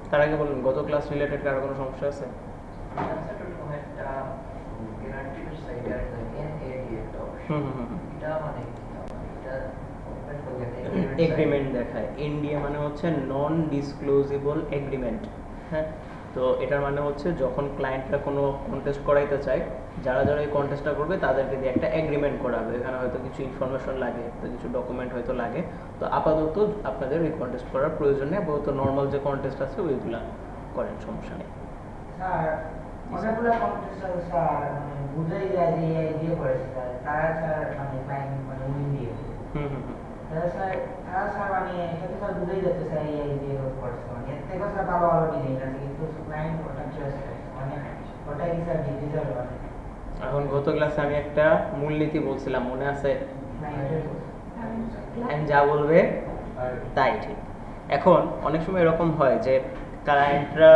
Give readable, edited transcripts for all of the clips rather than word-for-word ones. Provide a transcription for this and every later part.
তার আগে বলুন, গত ক্লাস রিলেটেড কারো কোনো সমস্যা আছে? এগ্রিমেন্ট দেখায়, এনডিএ মানে হচ্ছে নন ডিসক্লোজেবল এগ্রিমেন্ট। হ্যাঁ, তো এটার মানে হচ্ছে যখন ক্লায়েন্টরা কোনো কন্টেস্ট করাইতে চায়, যারা যারা এই কন্টেস্টটা করবে তাদেরকে দিয়ে একটা এগ্রিমেন্ট করাবে। এখানে হয়তো কিছু ইনফরমেশন লাগে, কিছু ডকুমেন্ট হয়তো লাগে। তো আপাতত আপনাদের ওই কন্টেস্ট করার প্রয়োজন নেই, আপাতত নর্মাল যে কন্টেস্ট আছে ওইগুলা করেন, সমস্যা নেই। স্যার অনেকগুলো কন্টেস্ট আছে স্যার, মানে বুঝাই যায় যে এই দিয়ে করেছে স্যার, তারা স্যার মানে ক্লায়েন্ট মানে উইন দিয়ে তারা স্যার মানে এটাতে স্যার বুঝাই যাচ্ছে স্যার এই দিয়ে করেছে, মানে এর থেকে স্যার ভালো ভালো ডিজাইন আছে, কিন্তু ক্লায়েন্ট ওটা চয়েস করে মানে ওটাই কি স্যার ডিজিটাল মানে। এখন গত ক্লাসে আমি একটা মূলনীতি বলছিলাম, মনে আছে? ক্লায়েন্ট যা বলবে তাই ঠিক। এখন অনেক সময় এরকম হয় যে ক্লায়েন্টরা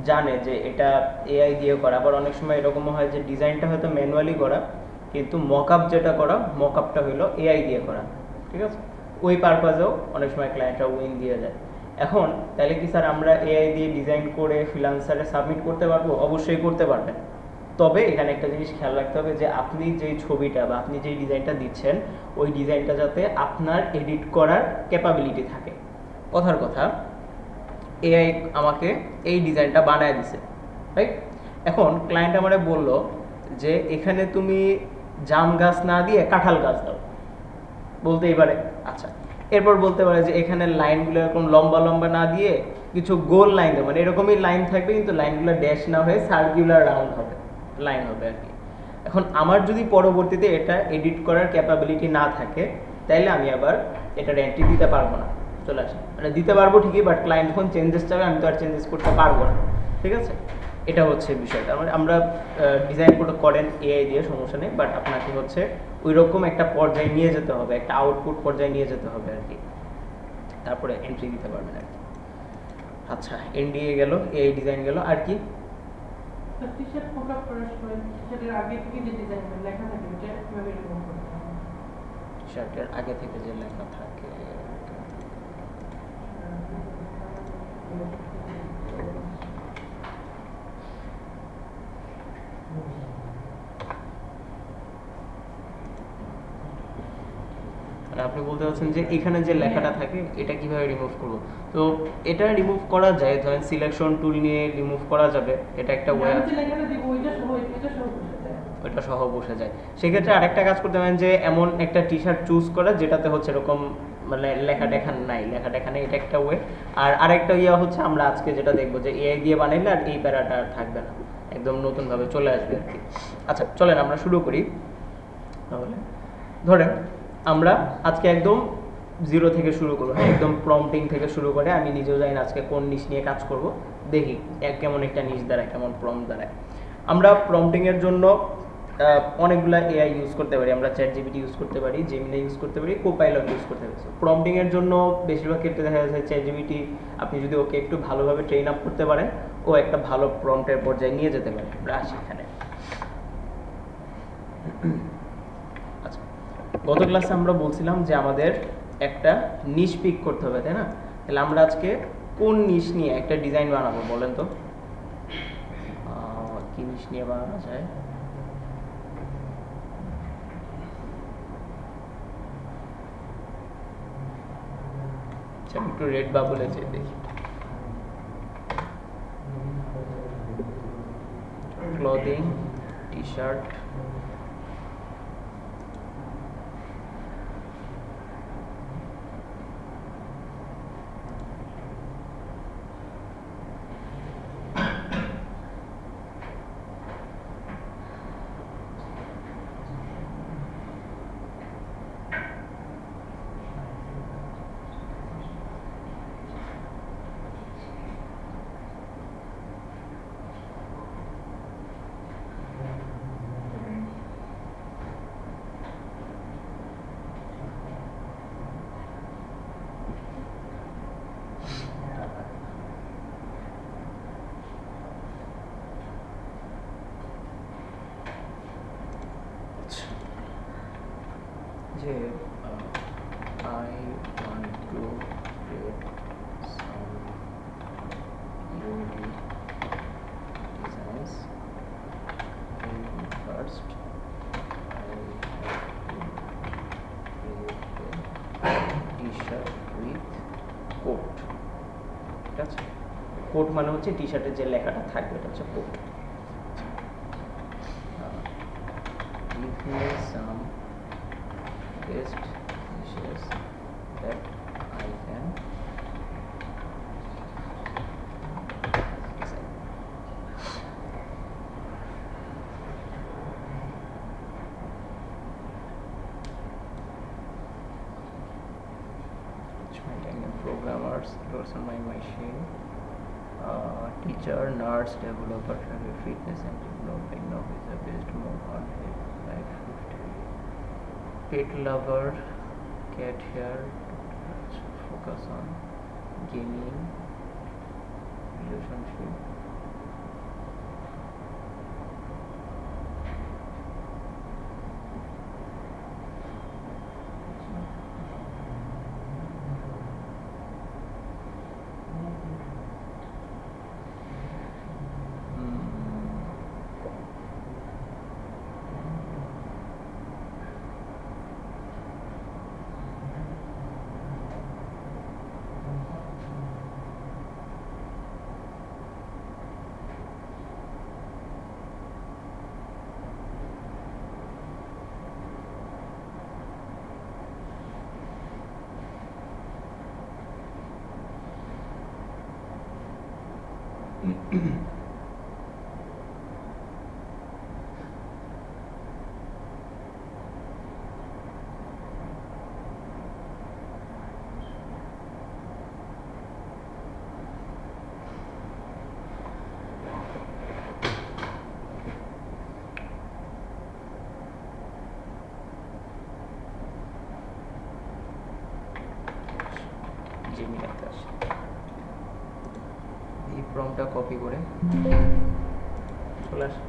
জানে যে এটা এআই দিয়ে করা, আবার অনেক সময় এরকমও হয় যে ডিজাইনটা হয়তো ম্যানুয়ালি করা, কিন্তু মকআপ যেটা করা, মকআপটা হলো এআই দিয়ে করা। ঠিক আছে, ওই পারপাজেও অনেক সময় ক্লায়েন্টরা উইন দিয়ে যায়। এখন তাহলে কি স্যার আমরা এআই দিয়ে ডিজাইন করে ফ্রিল্যান্সারে সাবমিট করতে পারবো? অবশ্যই করতে পারবেন। তবে এখানে একটা জিনিস খেয়াল রাখতে হবে যে আপনি যেই ছবিটা বা আপনি যেই ডিজাইনটা দিচ্ছেন, ওই ডিজাইনটা যাতে আপনার এডিট করার ক্যাপাবিলিটি থাকে। কথার কথা, এআই আমাকে এই ডিজাইনটা বানায় দিছে, রাইট? এখন ক্লায়েন্ট আমারে বললো যে এখানে তুমি জাম গাছ না দিয়ে কাঁঠাল গাছ দাও, বলতেই পারে। আচ্ছা, এরপর বলতে পারে যে এখানে লাইনগুলো এরকম লম্বা লম্বা না দিয়ে কিছু গোল লাইন দেবো, মানে এরকমই লাইন থাকবে কিন্তু লাইনগুলো ড্যাশ না হয়ে সার্কুলার রাউন্ড হবে, লাইন হবে আর কি। এখন আমার যদি পরবর্তীতে এটা এডিট করার ক্যাপাবিলিটি না থাকে, তাইলে আমি আবার এটার এন্ট্রি দিতে পারবো না, চলে আসে। মানে দিতে পারবো ঠিকই, বাট ক্লায়েন্ট যখন চেঞ্জেস চাবে আমি তো আর চেঞ্জেস করতে পারবো না। ঠিক আছে, এটা হচ্ছে বিষয়টা। মানে আমরা ডিজাইন করে করেন এআই দিয়ে, সমস্যা নেই, বাট আপনাকে হচ্ছে ওই রকম একটা পর্যায়ে নিয়ে যেতে হবে, একটা আউটপুট পর্যায়ে নিয়ে যেতে হবে আর কি, তারপরে এন্ট্রি দিতে পারবেন আর কি। আচ্ছা, এনডিএ গেল, এআই ডিজাইন গেল, আর কি? টি-শার্ট মোকআপ করার সময় টি-শার্টের আগে থেকে যে ডিজাইন লেখা থাকে ওটা কিভাবে রিমুভ করতে হবে? শার্টের আগে থেকে যে লেখা থাকে, আপনি বলতে চাচ্ছেন যে এখানে যে লেখাটা থাকে এটা কিভাবে রিমুভ করব? তো এটা রিমুভ করা যায়, ধরেন সিলেকশন টুল নিয়ে রিমুভ করা যাবে, এটা একটা ওয়ে আছে। লেখাটা দিব ওইটা সহ বসে যায়, ওইটা সহ বসে যায়। সেক্ষেত্রে আরেকটা কাজ করতে পারেন যে এমন একটা টি শার্ট চুজ করা যেটাতে হচ্ছে এরকম মানে লেখা টেখা নাই, এটা একটা ওয়ে। আর আরেকটা ইয়ে হচ্ছে আমরা আজকে যেটা দেখবো যে এআই দিয়ে বানাইলে আর এই প্যারাটা আর থাকবে না, একদম নতুনভাবে চলে আসবে আর কি। আচ্ছা চলেন আমরা শুরু করি তাহলে। ধরেন আমরা আজকে একদম জিরো থেকে শুরু করবো, একদম প্রম্পটিং থেকে শুরু করে, আমি নিজেও জানি না আজকে কোন নিশ নিয়ে কাজ করব, দেখি কেমন একটা নিশ দাঁড়ায়, কেমন প্রম্পট দাঁড়ায়। আমরা প্রম্পটিংয়ের জন্য অনেকগুলো এআই ইউজ করতে পারি, আমরা চ্যাট জিপিটি ইউজ করতে পারি, জেমিনি ইউজ করতে পারি, কোপাইলট ইউজ করতে পারি। প্রম্পটিংয়ের জন্য বেশিরভাগ ক্ষেত্রে দেখা যাচ্ছে চ্যাট জিপিটি, আপনি যদি ওকে একটু ভালোভাবে ট্রেন আপ করতে পারেন, ও একটা ভালো প্রম্পটের পর্যায়ে নিয়ে যেতে পারে। আমরা আসি এখানে। আচ্ছা, গত ক্লাসে আমরা বলছিলাম যে আমাদের একটা নিশ পিক করতে হবে, তাই না? তাহলে আমরা আজকে কোন নিশ নিয়ে একটা ডিজাইন বানাবো বলেন তো? কি নিশ নিয়ে বানানো যায়? একটু রেড বাবুলে যে দেখি, ক্লদিং, টি শার্ট, যে I want to create some ঠিক আছে। কোট মানে হচ্ছে টি শার্টের যে লেখাটা থাকবে এটা হচ্ছে coat. Give me some best dishes that I can design. Programmers, those on my machine. Teacher, nurse, developer, traffic, fitness and developing officer based more on life 50. Pet lover, cat hair, focus on gaming, relationship. জেমিনাতে আসে এই প্রম্পটটা copy করে চলে আসে।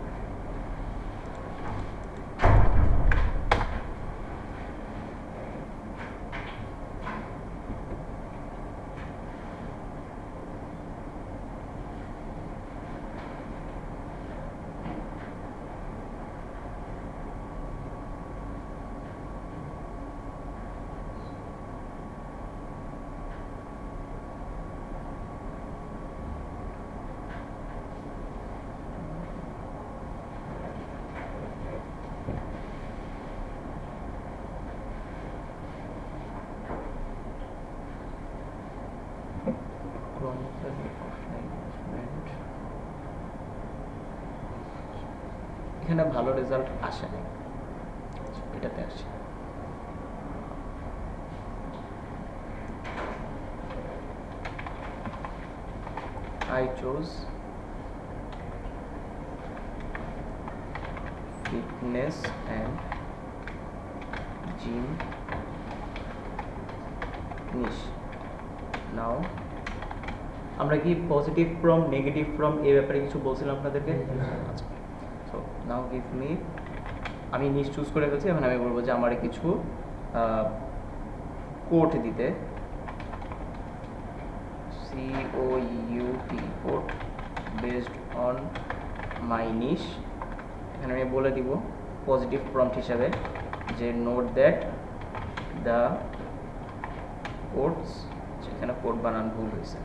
এখানে ভালো result আসে না, এটাতে আসে। I chose fitness and gym niche. Now আমরা কি পজিটিভ প্রম্পট নেগেটিভ প্রম্পট এই ব্যাপারে কিছু বলছিলাম আপনাদেরকে? আচ্ছা, সো নাও গিভ মি, আমি নিশ চুজ করে ফেলছি। এখন আমি বলবো যে আমার কিছু কোট দিতে, COUT quote based on my niche. এখানে আমি বলে দিব পজিটিভ প্রম্পট হিসাবে যে নোট দ্যাট দ্য কোটস, সেখানে কোট বানান ভুল হয়েছে।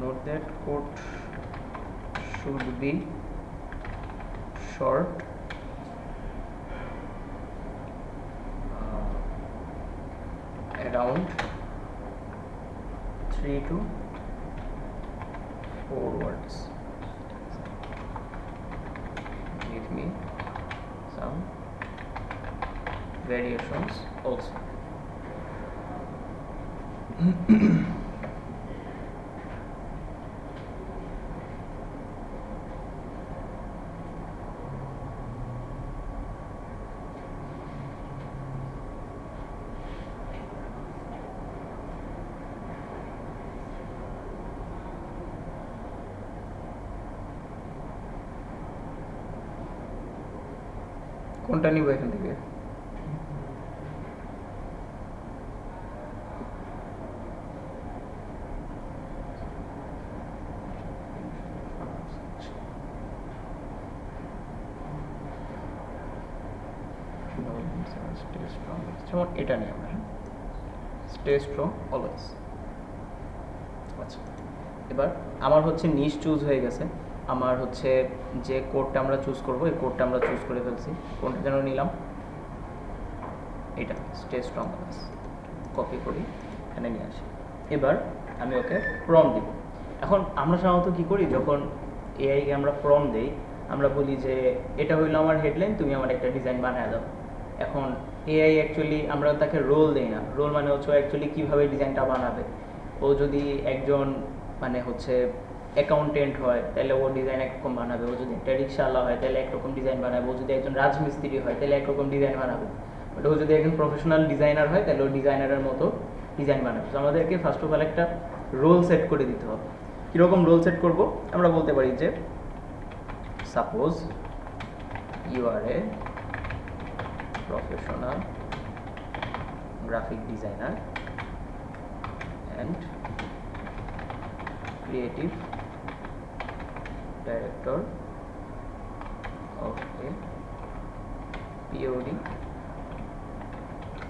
Note that quote should be short, around 3 to 4 words. Give me some variations also. কোনটা নিব এখান থেকে? যেমন এটা নিয়ে আমরা স্টে স্ট্রং অলওয়েজ। আচ্ছা, এবার আমার হচ্ছে নিশ চুজ হয়ে গেছে। আমার হচ্ছে যে কোডটা আমরা চুজ করব, এই কোডটা আমরা চুজ করে ফেলছি। কোনটা যেন নিলাম, এটা স্টে স্ট্রং অলওয়েজ। কপি করি, এখানে নিয়ে আসি। এবার আমি ওকে প্রম্পট দিব। এখন আমরা সাধারণত কী করি, যখন এআইকে আমরা প্রম্পট দেই, আমরা বলি যে এটা হইলো আমার হেডলাইন, তুমি আমার একটা ডিজাইন বানিয়ে দাও। এখন এআই অ্যাকচুয়ালি আমরা তাকে রোল দেই না। রোল মানে হচ্ছে অ্যাকচুয়ালি কীভাবে ডিজাইনটা বানাবে। ও যদি একজন মানে হচ্ছে অ্যাকাউন্টেন্ট হয় তাহলে ও ডিজাইন একরকম বানাবে। ও যদি একটা রিক্সাওয়ালা হয় তাহলে একরকম ডিজাইন বানাবে। ও যদি একজন রাজমিস্ত্রি হয় তাহলে একরকম ডিজাইন বানাবে। বাট ও যদি একজন প্রফেশনাল ডিজাইনার হয় তাহলে ও ডিজাইনারের মতো ডিজাইন বানাবে। তো আমাদেরকে ফার্স্ট অফ অল একটা রোল সেট করে দিতে হবে। কীরকম রোল সেট করব, আমরা বলতে পারি যে suppose you are a professional graphic designer and creative director of a POD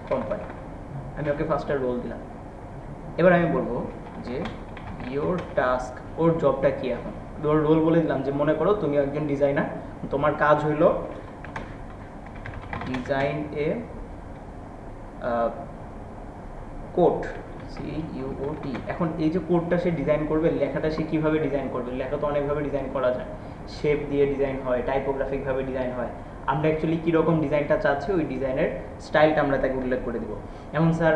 company। আমি ওকে ফার্স্টে রোল দিলাম। এবার আমি বলবো যে ইয়োর টাস্ক, ওর জবটা কি। এখন ওর রোল বলে দিলাম যে মনে করো তুমি একজন ডিজাইনার, তোমার কাজ হইলো ডিজাইন এ কোড, CUOT। এখন এই যে কোডটা সে ডিজাইন করবে, লেখাটা সে কীভাবে ডিজাইন করবে। লেখা তো অনেকভাবে ডিজাইন করা যায়, শেপ দিয়ে ডিজাইন হয়, টাইপোগ্রাফিকভাবে ডিজাইন হয়। আমরা অ্যাকচুয়ালি কীরকম ডিজাইনটা চাচ্ছি ওই ডিজাইনের স্টাইলটা আমরা তাকে উল্লেখ করে দিব। এমন স্যার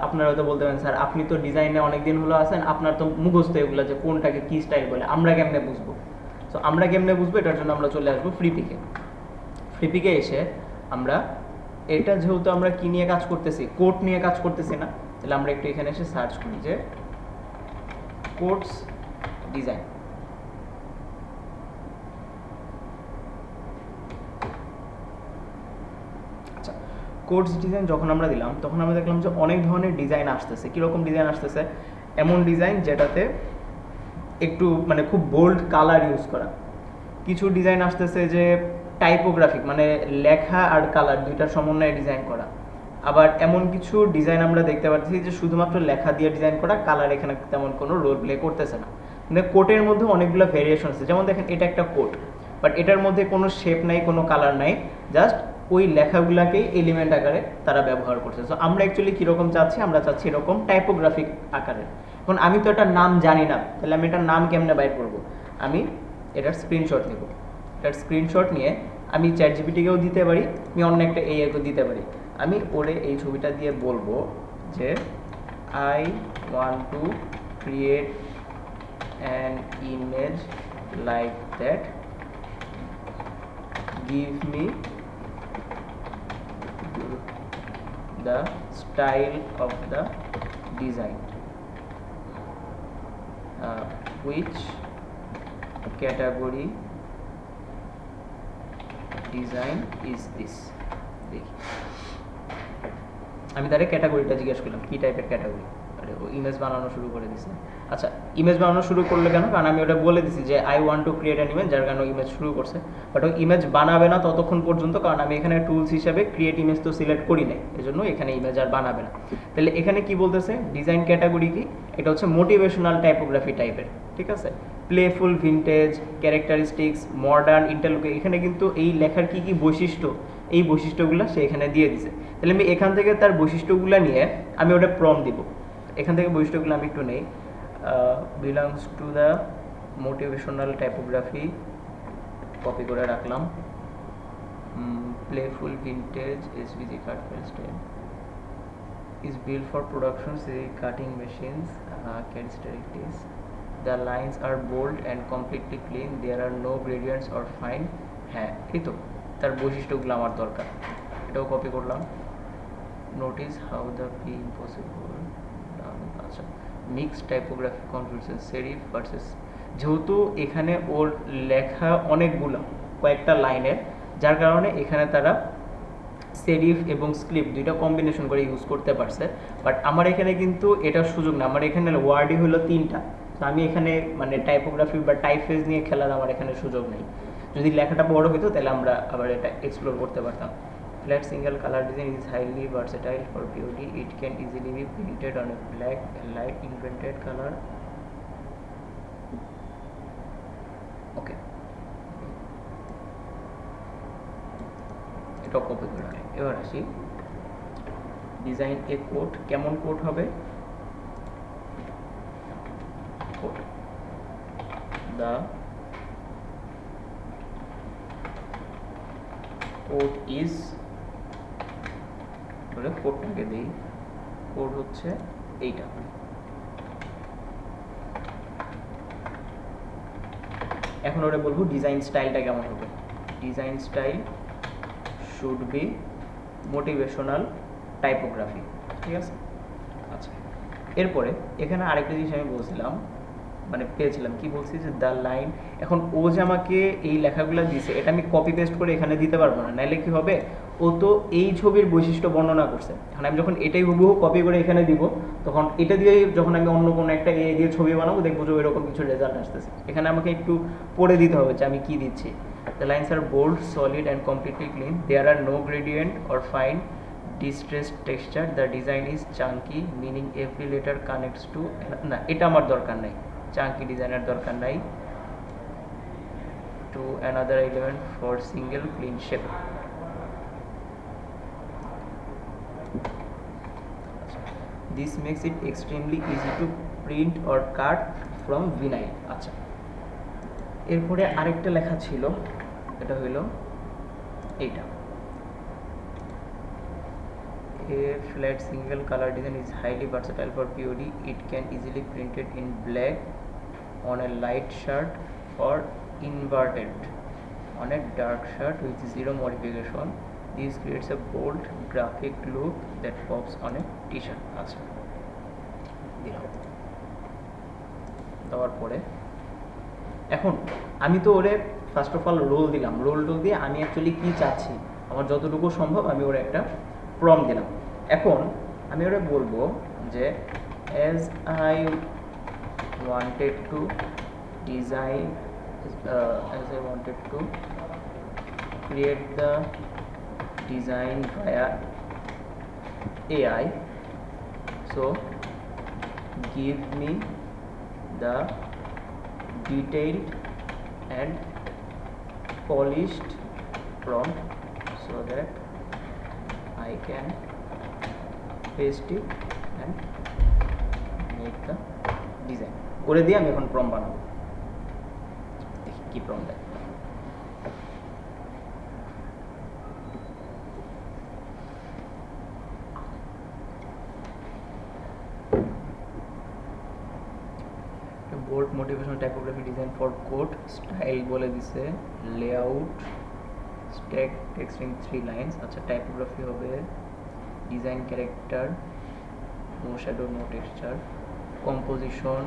আপনারা হয়তো বলতে পারেন স্যার আপনি তো ডিজাইনে অনেক দিন হলো আছেন, আপনার তো মুখস্থ এগুলো যে কোনটাকে কী স্টাইল বলে, আমরা কেমনে বুঝবো। সো আমরা কেমনে বুঝবো, এটার জন্য আমরা চলে আসবো ফ্রিপিকে। ফ্রিপিকে এসে আমরা এটা যেহেতু আমরা কী নিয়ে কাজ করতেছি, কোড নিয়ে কাজ করতেছি না, তাহলে আমরা একটু এখানে এসে সার্চ করি যে কোডস ডিজাইন। আচ্ছা, কোডস ডিজাইন যখন আমরা দিলাম তখন আমরা দেখলাম যে অনেক ধরনের ডিজাইন আসতেছে। কীরকম ডিজাইন আসতেছে, এমন ডিজাইন যেটাতে একটু মানে খুব বোল্ড কালার ইউজ করা। কিছু ডিজাইন আসতেছে যে টাইপোগ্রাফিক মানে লেখা আর কালার দুইটার সমন্বয়ে ডিজাইন করা। আবার এমন কিছু ডিজাইন আমরা দেখতে পাচ্ছি যে শুধুমাত্র লেখা দিয়ে ডিজাইন করা, কালার এখানে তেমন কোনো রোল প্লে করতেছে না। মানে কোটের মধ্যে অনেকগুলো ভেরিয়েশন আছে। যেমন দেখেন এটা একটা কোট, বাট এটার মধ্যে কোনো শেপ নাই, কোনো কালার নাই, জাস্ট ওই লেখাগুলাকেই এলিমেন্ট আকারে তারা ব্যবহার করছে। সো আমরা অ্যাকচুয়ালি কীরকম চাচ্ছি, আমরা চাচ্ছি এরকম টাইপোগ্রাফিক আকারে। এখন আমি তো এটার নাম জানি না, তাহলে আমি এটার নাম কেমনে বাইর করবো। আমি এটার স্ক্রিনশট নেব। এটার স্ক্রিনশট নিয়ে আমি চ্যাটজিপিটিকেও দিতে পারি, আমি অন্য একটা এআইকেও দিতে পারি। আমি ওরে এই ছবিটা দিয়ে বলবো যে I want to create an image like that, give me the style of the design, which category design is this। দেখি আমি তারে ক্যাটাগরিটা জিজ্ঞেস করলাম কী টাইপের ক্যাটাগরি, আরে ও ইমেজ বানানো শুরু করে দিছে। আচ্ছা, ইমেজ বানানো শুরু করলে কেন, কারণ আমি ওটা বলে দিছি যে I want to create an image, যার কারণে ইমেজ শুরু করছে। বাট ও ইমেজ বানাবে না ততক্ষণ পর্যন্ত, কারণ আমি এখানে টুলস হিসাবে ক্রিয়েট ইমেজ তো সিলেক্ট করি নাই, এজন্য এখানে ইমেজ আর বানাবে না। তাহলে এখানে কি বলতেছে, ডিজাইন ক্যাটাগরি কি, এটা হচ্ছে মোটিভেশনাল টাইপোগ্রাফি টাইপের, ঠিক আছে। প্লেফুল, ভিনটেজ, ক্যারেক্টারিস্টিক্স, মডার্ন, ইন্টারলুকে, এখানে কিন্তু এই লেখার কি কি বৈশিষ্ট্য, এই বৈশিষ্ট্যগুলো সে এখানে দিয়ে দিছে। তাহলে আমি এখান থেকে তার বৈশিষ্ট্যগুলো নিয়ে আমি ওটা প্রম্পট দিব। এখান থেকে বৈশিষ্ট্যগুলো আমি একটু নেই, belongs to the motivational typography, copy করে রাখলাম। Playful, vintage, SVG cut style, is built for production, say cutting machines, characteristics. The lines are bold and completely clean. There are no gradients or fine. হ্যাঁ, এই তো তার বৈশিষ্ট্যগুলো আমার দরকার, এটাও কপি করলাম। Notice how the P impossible. আচ্ছা, mix typography confusion, serif versus, যেহেতু এখানে ওর লেখা অনেকগুলো কয়েকটা লাইনের, যার কারণে এখানে তারা সেরিফ এবং স্ক্রিপ্ট দুইটা কম্বিনেশন করে ইউজ করতে পারছে। বাট আমার এখানে কিন্তু এটার সুযোগ না, আমার এখানে ওয়ার্ডই হলো 3টা। তো আমি এখানে মানে টাইপোগ্রাফি বা টাইপফেজ নিয়ে খেলার আমার এখানে সুযোগ নেই। যদি লেখাটা বড় হতো তাহলে আমরা আবার এটা এক্সপ্লোর করতে পারতাম। flat single color design is highly versatile for POD. It can easily be printed on a black light indented color. Okay, এটা কপি করে নেই। এবার আসি ডিজাইন এ কোড, কেমন কোড হবে? কোড the code is বলে কোডটাকে দেই, কোড হচ্ছে এইটা। এখন ওরা বলবো ডিজাইন স্টাইলটা কেমন হবে। Design style should be motivational typography, ঠিক আছে? আচ্ছা, এরপরে এখানে আরেকটা জিনিস আমি বলছিলাম, মানে পেয়েছিলাম, কি বলছি যে দ্য লাইন, এখন ও যে আমাকে এই লেখাগুলো দিছে এটা আমি কপি পেস্ট করে এখানে দিতে পারবো না, নাইলে কি হবে, ও তো এই ছবির বৈশিষ্ট্য বর্ণনা করছে। এখন আমি যখন এটাই হুবহু কপি করে এখানে দিব, তখন এটা দিয়ে যখন আমি অন্য কোনো একটা এ দিয়ে ছবি বানাবো, দেখবো যে এরকম কিছু রেজাল্ট আসতেছে। এখানে আমাকে একটু পড়ে দিতে হবে যে আমি কি দিচ্ছি। The lines are bold, solid and completely clean. There are no gradient or fine distressed texture. The design is chunky, meaning every letter connects to, না এটা আমার দরকার নাই, চাঙ্কি ডিজাইনের দরকার নাই, to another element for single clean shape. This makes it extremely easy to print or cut from vinyl. আচ্ছা, এরপরে আরেকটা লেখা ছিল, এটা হইল এইটা, a flat single color design is highly versatile for POD. It can easily printed in black on a light shirt or inverted on a dark shirt with zero modification. This creates a bold graphic look that pops on a t-shirt. আচ্ছা, দিলাম, দেওয়ার পরে এখন আমি তো ওরে first of all role দিলাম, role দিয়ে আমি অ্যাকচুয়ালি কি চাচ্ছি, আমার যতটুকু সম্ভব আমি ওরে একটা প্রম দিলাম। এখন আমি ওরা বলবো যে as I wanted to design as I wanted to create the design via AI, so give me the detailed and polished prompt so that I can paste it and make the design. করে দিয়ে আমি এখন prompt বানাবো, দেখি কি prompt দেয়। Bold motivational typography design for code style বলে দিছে, layout stack text in 3 lines. আচ্ছা, টাইপোগ্রাফি হবে design character, no shadow no texture, composition,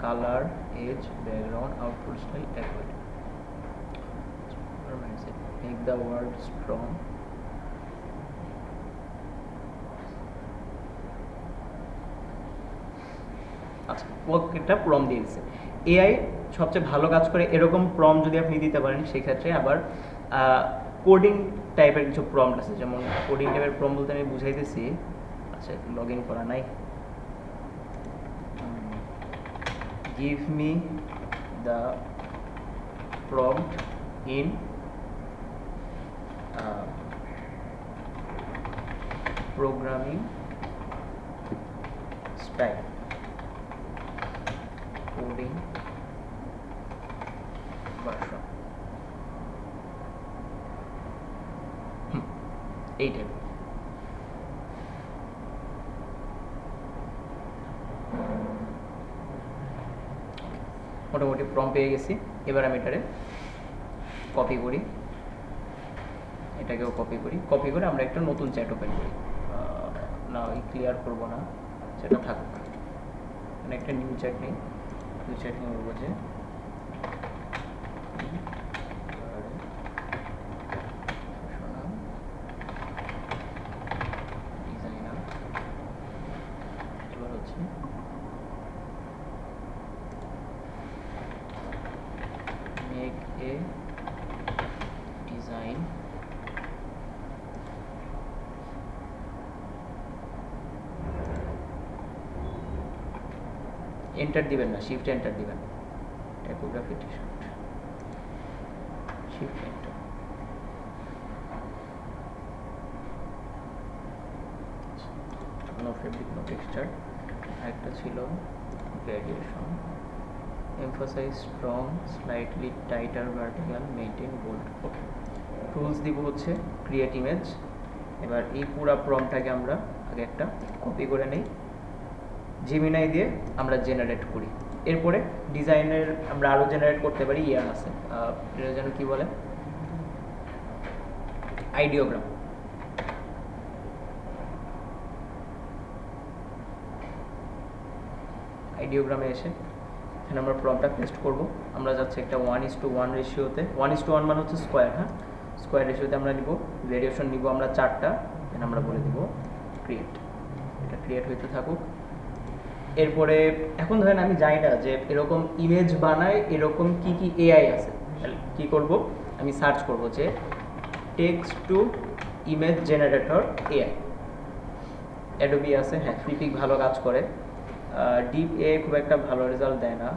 colour, edge, background, output style, accurate. Make the word strong. আচ্ছা, একটা প্রম দিয়ে দিচ্ছে। AI সবচেয়ে ভালো কাজ করে এরকম প্রম যদি আপনি দিতে পারেন, সেক্ষেত্রে আবার কোডিং টাইপের কিছু প্রম্পট আছে, যেমন কোডিং টাইপের প্রম্পট বলতে আমি বুঝাইতেছি। আচ্ছা, লগ ইন করা নাই। Give me the prompt in programming style, coding version, এই টাইপ। মোটামুটি প্রম্পট পেয়ে গেছি। এবার আমি এটারে কপি করি, এটাকেও কপি করি, কপি করে আমরা একটা নতুন চ্যাট ওপেন করি। না, ওই ক্লিয়ার করবো না, সেটা থাকুক। মানে একটা নিউ চ্যাট নেই, নিউ চ্যাট নিয়ে বলবো যে ডিজাইনার, এবার হচ্ছে মেক এ ডিজাইন এন্টার দিবেন না, শিফট এন্টার দিবেন। Typography T shirt, shift enter. No fabric no texture. একটা ছিল gradation, emphasize strong, slightly tighter vertical, maintain bold. Okay, tools দিব হচ্ছে ক্রিয়েট ইমেজ। এবার এই পুরো প্রম্পটটাকে আমরা আগে একটা কপি করে নেই, জিমিনাই দিয়ে আমরা জেনারেট করি। এরপরে ডিজাইনের আমরা আরও জেনারেট করতে পারি, ইয়ার আছে এটা যেন কি বলে, আইডিওগ্রাম। আইডিওগ্রামে এসে এখানে আমরা প্রম্পটটা পেস্ট করব। আমরা যাচ্ছি একটা 1:1 রেশিওতে, 1:1 মানে হচ্ছে স্কোয়ার, হ্যাঁ, স্কোয়ার রেশিওতে আমরা নিব। ভেরিয়েশন নিব আমরা 4টা, দেন আমরা বলে দিব ক্রিয়েট। এটা ক্রিয়েট হইতে থাকুক। এরপরে এখন ধরেন আমি জানি না যে এরকম ইমেজ বানায় এরকম কি কি এআই আছে, তাহলে কী করব, আমি সার্চ করব যে text to image generator AI. Adobe আছে, হ্যাঁ, ফ্লিপিক ভালো কাজ করে। ডিপ এ খুব একটা ভালো রেজাল্ট দেয় না।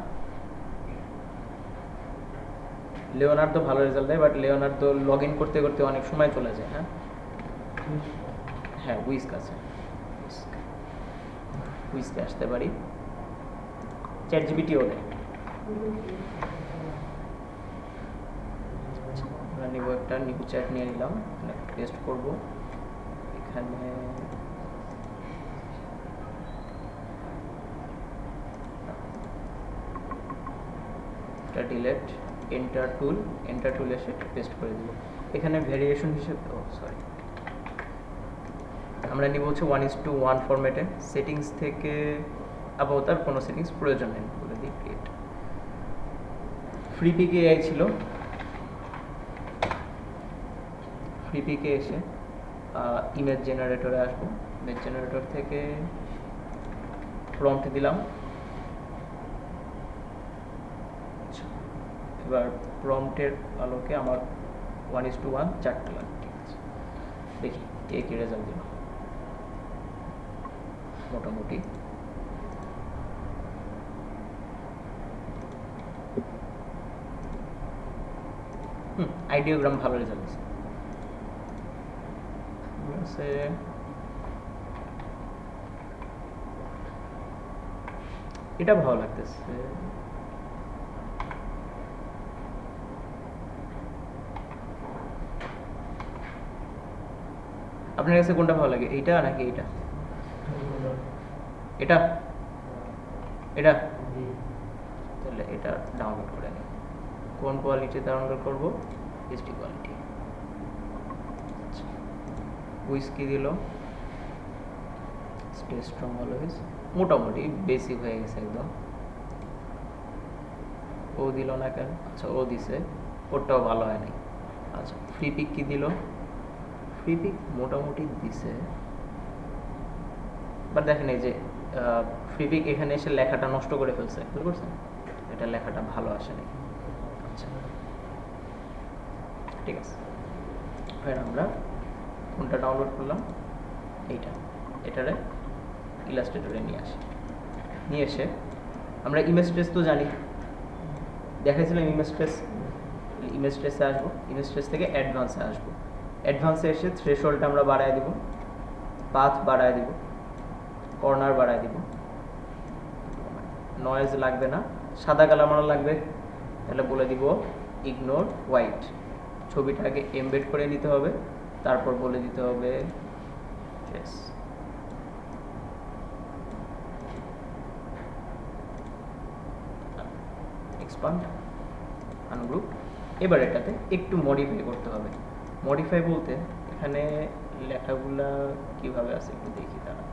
লিওনার্দো ভালো রেজাল্ট দেয়, বাট লিওনার্দো লগ ইন করতে করতে অনেক সময় চলে যায়। হ্যাঁ হ্যাঁ, উইস্ক আছে, উইস্কে আসতে পারি। চ্যাট জিপিটিও দেয়। আমরা নিব একটা নিউ চ্যাট নিয়ে নিলাম, পেস্ট করব এখানে। এটা ডিলেট, এন্টার টুল এসে পেস্ট করে দিব। এখানে ভেরিয়েশন হিসেবে, ও সরি, আমরা নিব হচ্ছে 1:1 ফরম্যাটে। সেটিংস থেকে আপাতত আর কোনো সেটিংস প্রয়োজন নেই, বলে দিই ক্রিয়েট। ফ্লিপিকে এআই ছিল, ফ্লিপিকে এসে ইমেজ জেনারেটরে আসবো। ইমেজ জেনারেটর থেকে প্রম্পট দিলাম। এবার প্রম্পটের আলোকে আমার 1:1 4টা লাগবে, ঠিক আছে। দেখি কি রেজাল্ট দিল। মোটামুটি আইডিওগ্রাম ভালো রেজাল্ট দিচ্ছে। এটা ভালো লাগতেছে। আপনার কাছে কোনটা ভালো লাগে, এইটা নাকি এইটা? এটা এটা তাহলে এটা ডাউনলোড করে নিই। কোন কোয়ালিটি ডাউনলোড করব? HD quality. উইস্কি দিল, স্টে স্ট্রং অলওয়েজ, মোটামুটি বেসিক হয়ে গেছে একদম। ও দিল না কেন? আচ্ছা, ও দিছে, ওরটাও ভালো হয় নাই। আচ্ছা, ফ্লিপিক কি দিল? ফ্লিপিক মোটামুটি দিছে, বাট দেখেন এই যে ফ্লিপিক এখানে এসে লেখাটা নষ্ট করে ফেলছে, বুঝতে পারছেন? এটা লেখাটা ভালো আসেনি। আচ্ছা, ঠিক আছে। এবার আমরা কোনটা ডাউনলোড করলাম? এইটা, এটারে ইলাস্ট্রেটরে নিয়ে এসে আমরা ইমেজ ট্রেস তো জানি, দেখাইছিলাম ইমেজ ট্রেসে আসবো। ইমেজ ট্রেস থেকে অ্যাডভান্সে আসবো। অ্যাডভান্সে এসে থ্রেশহোল্ডটা আমরা বাড়ায় দিব, পাথ বাড়ায় দিব, কর্নার বাড়ায় দিব, নয়েজ লাগবে না, সাদা কালার মারা লাগবে, তাহলে বলে দিব ইগনোর হোয়াইট। ছবিটাকে এমবেড করে নিতে হবে, তারপর বলে দিতে হবে ট্রেস। Expand, ungroup. এবার এটাতে একটু মডিফাই করতে হবে। মডিফাই বলতে এখানে লেখাগুলা কিভাবে আছে একটু দেখি, তারা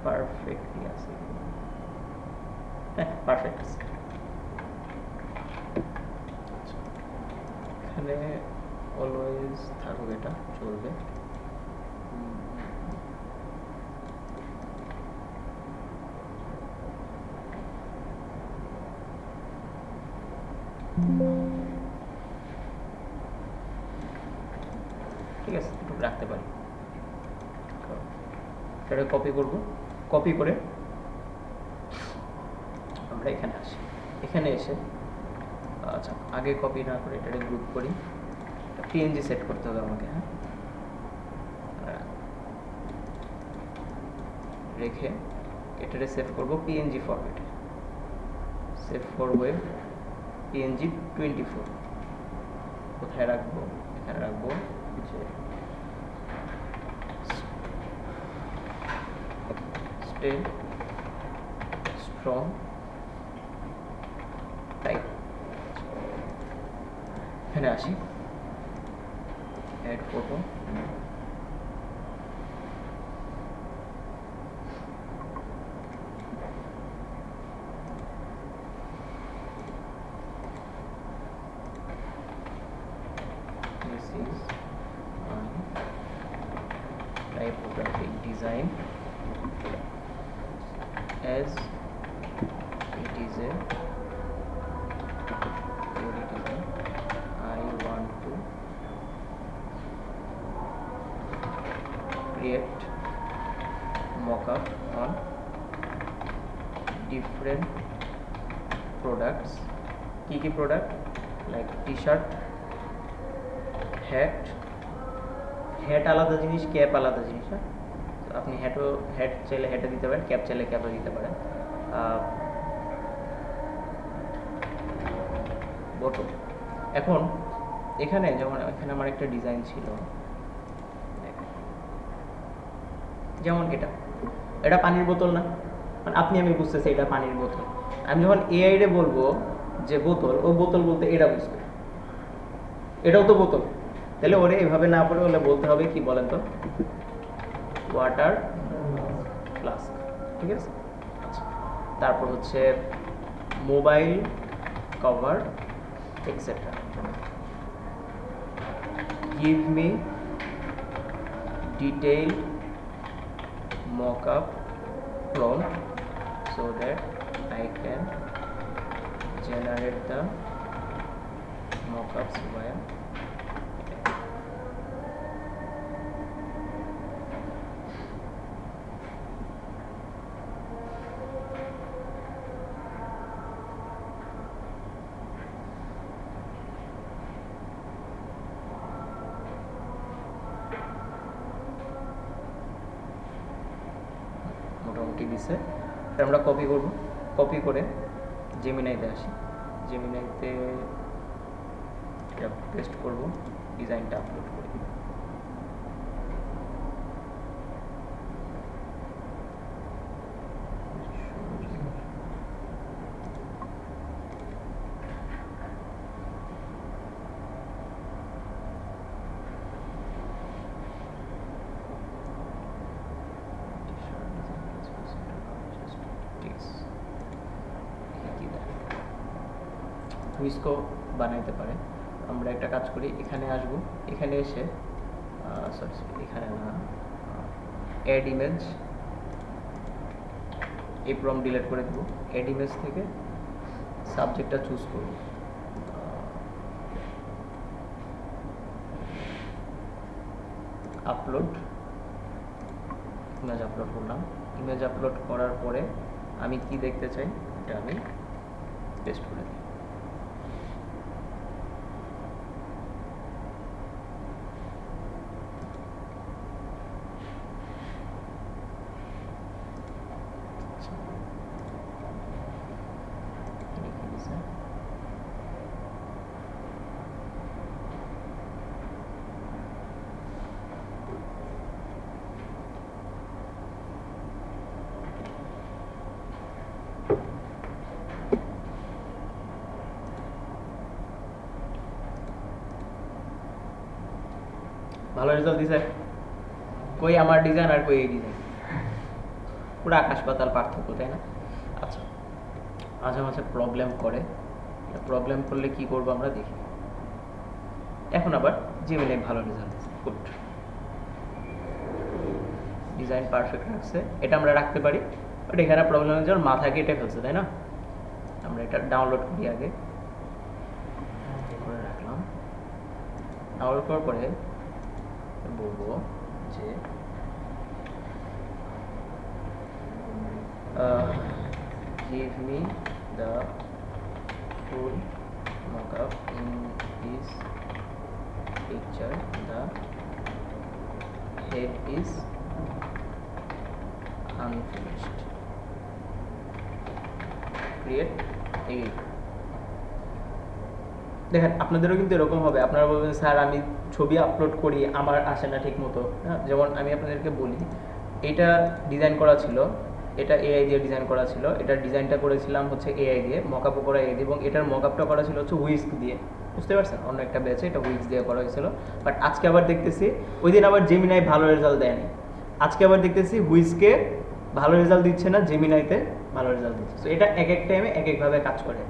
পারফেক্টলি আছে, হ্যাঁ পারফেক্ট আছে। এখানে অলওয়েজ থাকবে, এটা চলবে। ঠিক আছে, একটু রাখতে পারি। এটা কপি করব, কপি করে আমরা এখানে আসি, এখানে এসে আচ্ছা আগে কপি না করে এটাকে গ্রুপ করি, পিএনজি সেট করতে হবে আমাকে, হ্যাঁ রেখে এটাকে সেভ করব পিএনজি ফরম্যাটে, সেভ ফর ওয়েব পিএনজি 24। কোথায় রাখবো? এখানে রাখবো যে স্টে স্ট্রং টাইপ। এখানে আসি, add photo, this is my typographic design as it is a theory design. I want to create mock-up on different products. কি product? Like t-shirt, হ্যাট আলাদা জিনিস, ক্যাপ আলাদা জিনিস। হ্যাঁ, আপনি হ্যাট চাইলে হ্যাটে দিতে পারেন, ক্যাপ চাইলে ক্যাপে দিতে পারেন। বটম। এখন এখানে যেমন এখানে আমার একটা ডিজাইন ছিল, যেমন এটা পানির বোতল না, মানে আমি বুঝতেছি এটা পানির বোতল। আমি যখন এআই রে বলবো যে বোতল, ও বোতল বলতে এটা বুঝবে, এটাও তো বোতল। তাহলে ওরে এভাবে না পড়ে ওলে বলতে হবে কি বলেন তো, ওয়াটার ফ্লাস্ক। ঠিক আছে, আচ্ছা তারপর হচ্ছে mobile cover etcetera. Give me detailed mock-up prompt so that I can generate the mock-ups via মোটামুটি দিছে। আমরা কপি করব, কপি করে জেমিনাইতে আসি, জেমিনাইতে এটা পেস্ট করব, ডিজাইনটা আপলোড করি। হুইস্কো বানাইতে পারে। আমরা একটা কাজ করি, এখানে আসবো, এখানে এসে সরি এখানে না, অ্যাড ইমেজ, এই প্রম্পট ডিলিট করে দেবো। অ্যাড ইমেজ থেকে সাবজেক্টটা চুজ করব, আপলোড ইমেজ আপলোড করলাম। ইমেজ আপলোড করার পরে আমি কি দেখতে চাই এটা আমি পেস্ট করে দিই। ভালো রেজাল্ট দিছে, কই আমার ডিজাইন আর কই এই ডিজাইন, পুরো আকাশ পাতাল পার্থক্য, তাই না? আচ্ছা, মাঝে মাঝে প্রবলেম করে, প্রবলেম করলে কি করব আমরা দেখি। এখন আবার জিমেলে ভালো রেজাল্ট দিচ্ছে, গুড, ডিজাইন পারফেক্ট রাখছে, এটা আমরা রাখতে পারি। বাট এখানে প্রবলেম হচ্ছে ওর মাথা কেটে ফেলছে, তাই না? আমরা এটা ডাউনলোড করি, আগে করে রাখলাম। ডাউনলোড করার পরে বলবো যে give me the full mockup in this picture. The head is unfinished. Create again. দেখেন আপনাদেরও কিন্তু এরকম হবে, আপনারা বলবেন স্যার আমি ছবি আপলোড করি আমার আসে না ঠিক মতো। হ্যাঁ, যেমন আমি আপনাদেরকে বলি, এটা ডিজাইন করা ছিল, এটা এআই দিয়ে ডিজাইন করা ছিল, এটার ডিজাইনটা করেছিলাম হচ্ছে এআই দিয়ে, মকআপও করা এআই দিয়ে, এবং এটার মকআপটা করা ছিল হচ্ছে উইস্ক দিয়ে, বুঝতে পারছেন? অন্য একটা ব্যাচে এটা উইস্ক দিয়ে করা হয়েছিল। বাট আজকে আবার দেখতেছি ওই দিন আবার জেমিনাই ভালো রেজাল্ট দেয়নি, আজকে আবার দেখতেছি হুইস্কে ভালো রেজাল্ট দিচ্ছে না, জেমিনাইতে ভালো রেজাল্ট দিচ্ছে। তো এটা এক এক টাইমে এক একভাবে কাজ করে,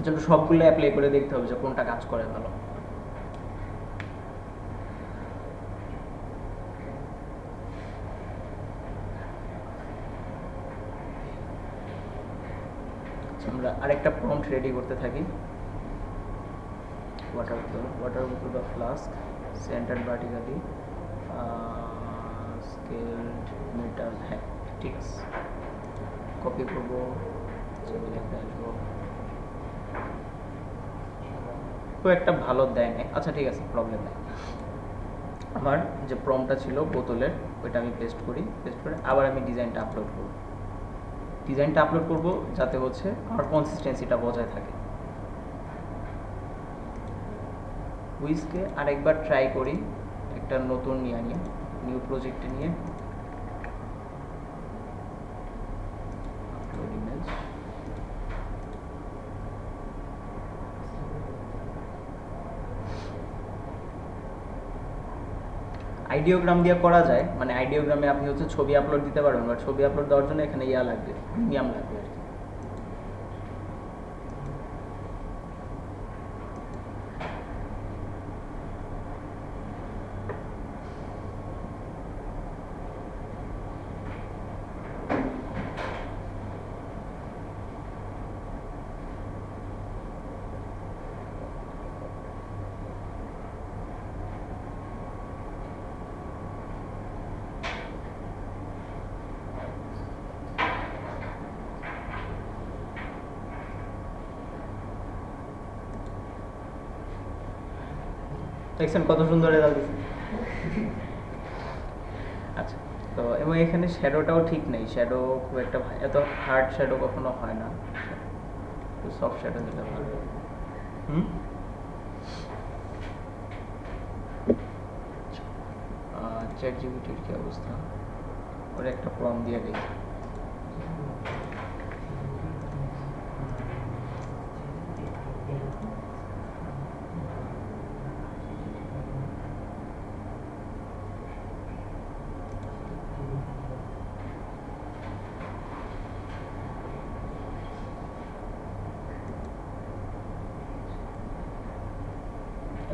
জন্য সবগুলো অ্যাপ্লাই করে দেখতে হবে যে কোনটা কাজ করে ভালো। আমরা আরেকটা প্রম্পট রেডি করতে থাকি। ওয়াটার বোতল বা flask, centred vertically, skilled metal. হ্যাঁ ঠিক আছে, কপি করবো, ছবি লিখে আসবো। খুব একটা ভালো দেয় না, আচ্ছা ঠিক আছে, প্রবলেম নেই। আমার যে প্রম্পটটা ছিল বোতলের, ওইটা আমি পেস্ট করি, পেস্ট করে আবার আমি ডিজাইনটা আপলোড করব। ডিজাইনটা আপলোড করব যাতে হচ্ছে আমার কনসিস্টেন্সিটা বজায় থাকে। উইজকে আরেকবার ট্রাই করি, একটা নতুন নিয়ে নিউ প্রজেক্টে নিয়ে আপলোড ইমেজ। আইডিওগ্রাম দিয়ে করা যায়, মানে আইডিওগ্রামে আপনি হচ্ছে ছবি আপলোড দিতে পারবেন, বাট ছবি আপলোড দেওয়ার জন্য এখানে ইয়া লাগবে, প্রিমিয়াম লাগবে আর কি। দেখছেন কত সুন্দর রেজাল্ট দিচ্ছে। আচ্ছা, তো এবং এখানে শ্যাডোটাও ঠিক নেই, শ্যাডো খুব একটা এত হার্ড শ্যাডো কখনো হয় না, সফট শ্যাডো দিলে ভালো। চ্যাট জিপিটির কি অবস্থা, ওর একটা প্রম্পট দিয়ে দেখি।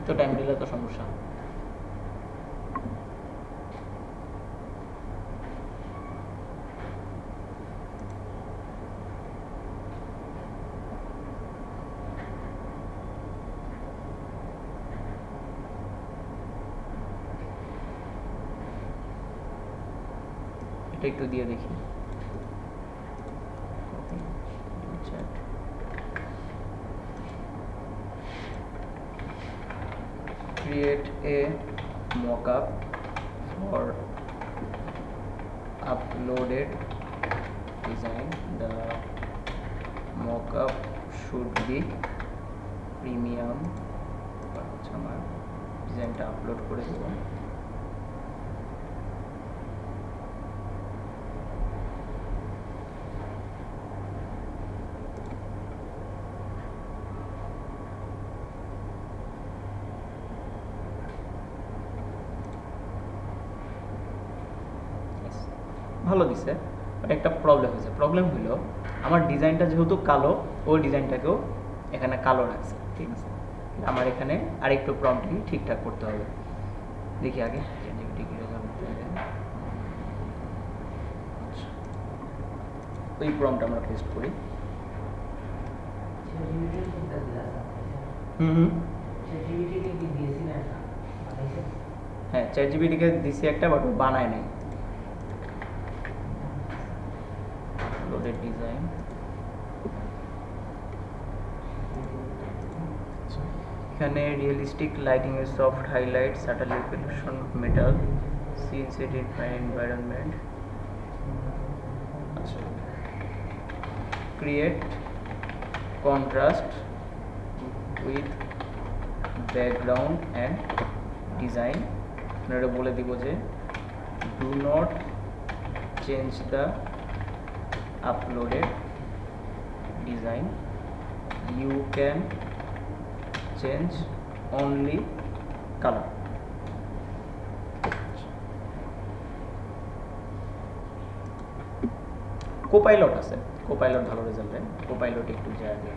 এত টাইম দিলে তো সমস্যা। এটা একটু দিয়ে দেখি। Create a mockup for uploaded design. The mockup should be premium. আচ্ছা, আমার ডিজাইনটা আপলোড করে দেবো। ভালো দিছে, বাট একটা প্রবলেম হয়েছে। প্রবলেম হলো আমার ডিজাইনটা যেহেতু কালো, ওই ডিজাইনটাকেও এখানে কালো রাখছে, ঠিক আছে। আমার এখানে আরেকটু প্রম্পটিং ঠিকঠাক করতে হবে। দেখি আগে ওই প্রম্পট আমরা পেস্ট করি। হ্যাঁ, চ্যাট জিপিটিকে দিছি একটা, বাট ও বানায় নাই। লোডেড ডিজাইন এখানে রিয়েলিস্টিক লাইটিং এর soft highlight subtle reflection metal scene set in fine environment আচ্ছা create contrast with background and design এটা বলে দিব যে do not change the uploaded design you can change only color Copilot আছে Copilot ভালো result দেয় Copilot একটু যায় আগে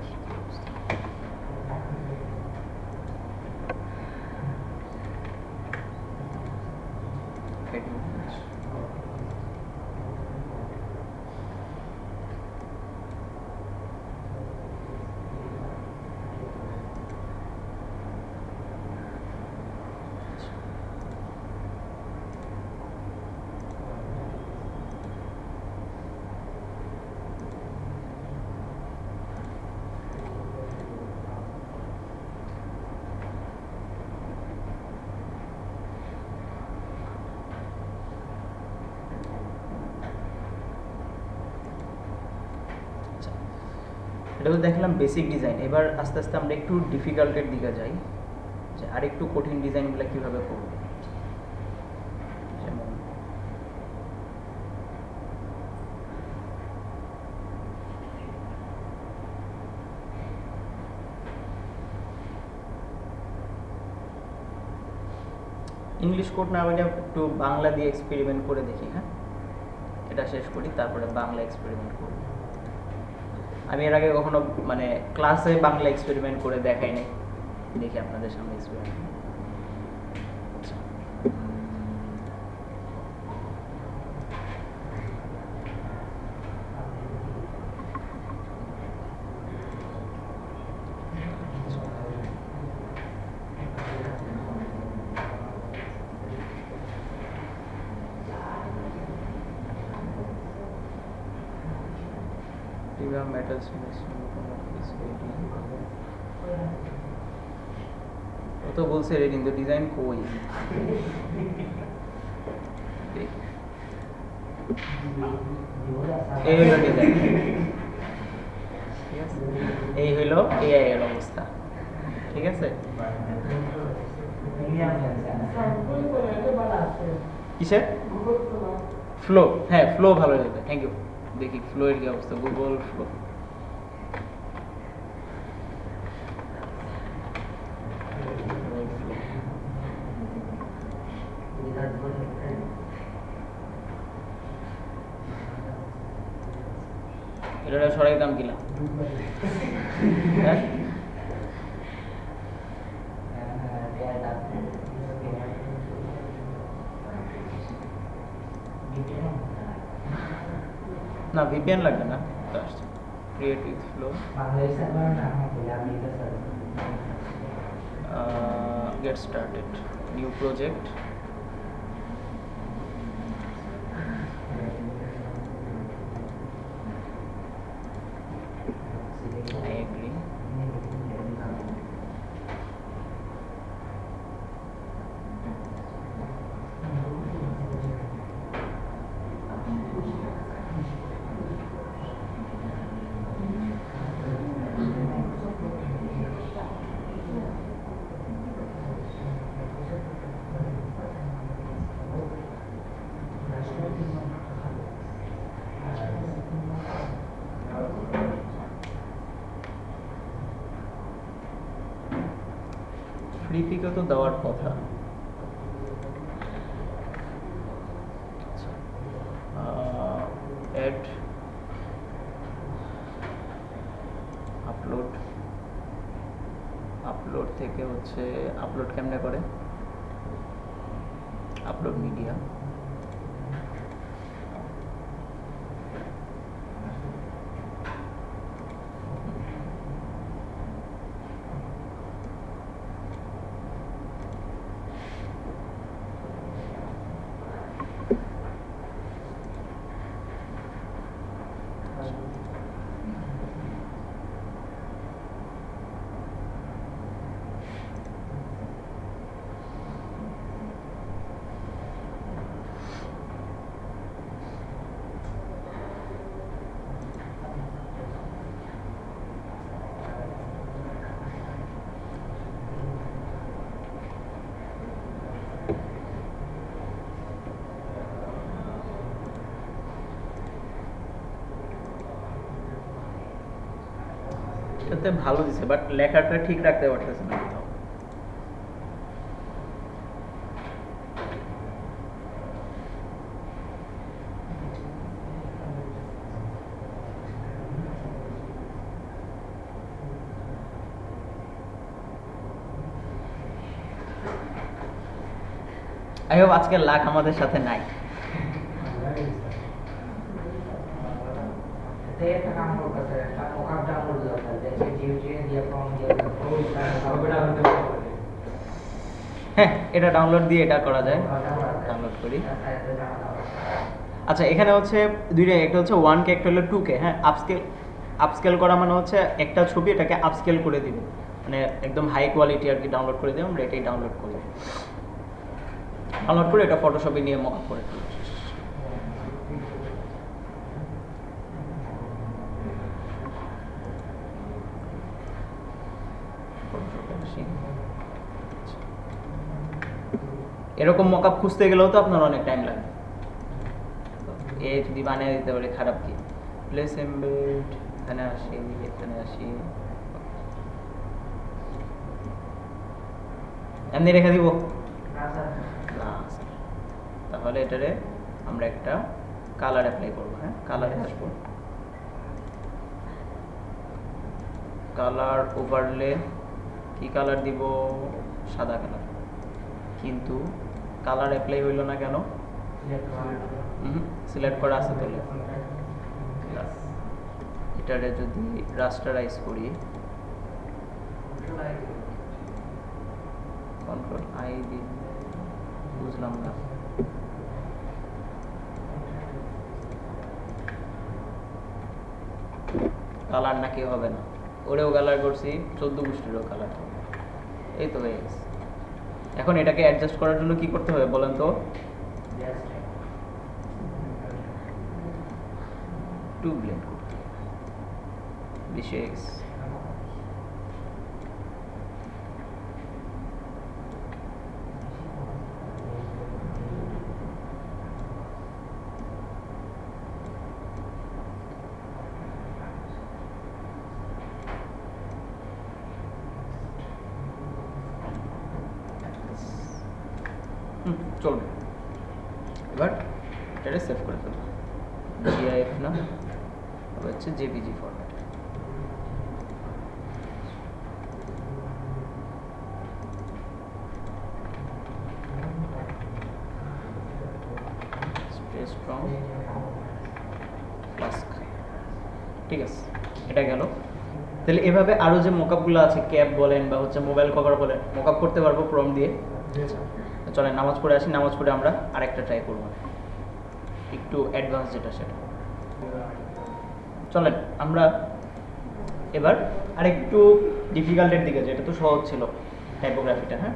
এটা তো দেখলাম বেসিক ডিজাইন এবার আস্তে আস্তে আমরা একটু ডিফিকাল্টের দিকে যাই যে আরেকটু কঠিন ডিজাইনগুলো কিভাবে করব যেমন ইংলিশ কোড না বলে একটু বাংলা দিয়ে এক্সপেরিমেন্ট করে দেখি হ্যাঁ এটা শেষ করি তারপরে বাংলা এক্সপেরিমেন্ট করি আমি এর আগে কখনো মানে ক্লাসে বাংলা এক্সপেরিমেন্ট করে দেখাই নাই দেখি আপনাদের সামনে এক্সপেরিমেন্ট metals ও তো বলছে রেডিং তো ডিজাইন কই এই হলো ডিজাইন ঠিক আছে এই হলো এআই এর অবস্থা ঠিক আছে কিসের ফ্লো হ্যাঁ ফ্লো ভালো লাগবে থ্যাংক ইউ দেখি ফ্লো এর কি অবস্থা গুগল ফ্লো এটা সরাই দাম কিলা হ্যাঁ না ভিপিএন লাগবে না তো আসছে create with flow get started new project I agree free পিকও তো দেওয়ার কথা অ্যাড আপলোড আপলোড থেকে হচ্ছে আপলোড কেমনে করে আপলোড মিডিয়া এটাতে ভালো দিছে, বাট লেখাটা ঠিক রাখতে পারতেছে না কোথাও। আই হোপ আজকের লাক আমাদের সাথে নাই। এতে একটা কাম করতেছে, একটা মোকাপ ডাউনলোড দরকার, দেখে জিওটিএ দিয়ে ফর্ম দিয়ে হ্যাঁ, এটা ডাউনলোড দিয়ে এটা করা যায়। ডাউনলোড করি। আচ্ছা, এখানে হচ্ছে দুইটা, একটা হচ্ছে 1K, একটা হলো 2K। হ্যাঁ, আপস্কেল করা মানে হচ্ছে একটা ছবি এটাকে আপস্কেল করে দিবে, মানে একদম হাই কোয়ালিটি আর কি ডাউনলোড করে দেবো আমরা। এটাই ডাউনলোড করি, ডাউনলোড করে এটা ফটোশপে নিয়ে মকআপ করে ফেলি। এরকম মকআপ খুঁজতে গেলেও তো আপনার অনেক টাইম লাগে। এ যদি বানিয়ে দিতে পারে খারাপ কি। প্লেস এমবেড, এখানে আসি, এখানে আসি, এমনি রেখে দিব না স্যার। না। তাহলে এটারে আমরা একটা কালার অ্যাপ্লাই করবো। হ্যাঁ, কালারে আসবো, কালার ওভারলে। কি কালার দিব? সাদা কালার। কিন্তু কালার অ্যাপ্লাই হইল না কেন? সিলেক্ট করা আছে তাহলে। এটারে যদি রাস্টারাইজ করি, কন্ট্রোল আই দিই, বুঝলাম না। কালার নাকি হবে না? ওরেও কালার করছি, 14 গোষ্ঠীরও কালার। এই তো হয়ে গেছে। এখন এটাকে অ্যাডজাস্ট করার জন্য কি করতে হবে বলেন তো? টু ব্লেন্ড করতে হবে। বেশি হয়ে গেছে। চলবে। এবার এটা সেভ করে ফেলবো। জিআইএফ না, হচ্ছে JPG format. Space from flask. ঠিক আছে, এটা গেল। তাহলে এভাবে আরো যে মকআপগুলো আছে, ক্যাপ বলেন বা হচ্ছে মোবাইল কভার বলেন, মকআপ করতে পারবো প্রম দিয়ে। চলেন নামাজ পড়ে আসি, নামাজ পড়ে আমরা আরেকটা ট্রাই করবো, একটু অ্যাডভান্স যেটা সেটা। চলেন আমরা এবার আরেকটু ডিফিকাল্টের দিকে, যেটা তো সহজ ছিল টাইপোগ্রাফিটা। হ্যাঁ,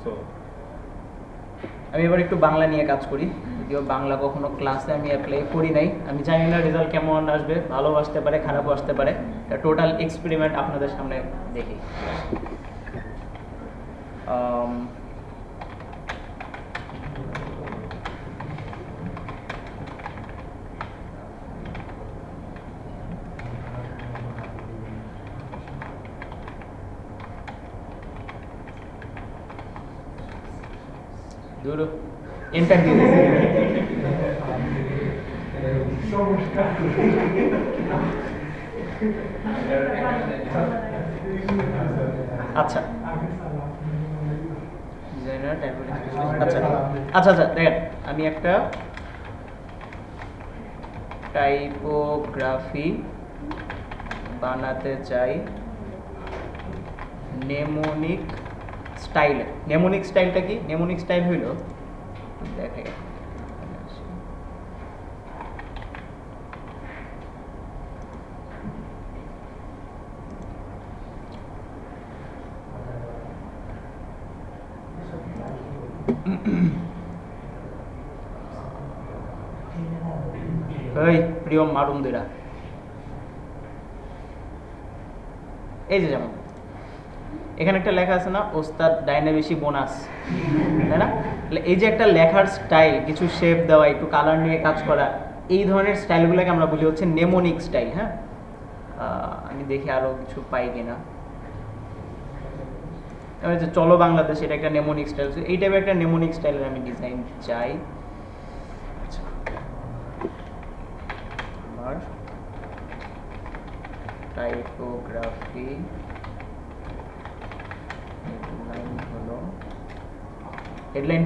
সো আমি এবার একটু বাংলা নিয়ে কাজ করি। যদিও বাংলা কখনো ক্লাসে আমি অ্যাপ্লাই করি নাই, আমি জানি না রেজাল্ট কেমন আসবে, ভালো আসতে পারে, খারাপও আসতে পারে। এটা টোটাল এক্সপেরিমেন্ট আপনাদের সামনে দেখি। দূর এন্টার দিয়ে দিয়েছি। আচ্ছা, আচ্ছা আচ্ছা আচ্ছা দেখেন, আমি একটা টাইপোগ্রাফি বানাতে চাই নেমোনিক স্টাইলে। নেমোনিক স্টাইলটা কি? নেমোনিক স্টাইল হইল, দেখে এই প্রিয় মারুমদেরা, এই যে যেমন এখানে একটা লেখা আছে না, ওস্তাদ ডাইনে বেশি বোনাস, তাই না? এই যে একটা লেখার স্টাইল, কিছু শেপ দেওয়া, একটু কালার নিয়ে কাজ করা, এই ধরনের স্টাইলগুলোকে আমরা বলি হচ্ছে নেমোনিক স্টাইল। হ্যাঁ, আমি দেখি আরও কিছু পাই কিনা। এবার যে চলো বাংলাদেশ, এটা একটা নেমোনিক স্টাইল, এই টাইপের একটা নেমোনিক স্টাইলের আমি ডিজাইন চাই। আচ্ছা, আমার টাইপোগ্রাফি হেডলাইন হলো, হেডলাইন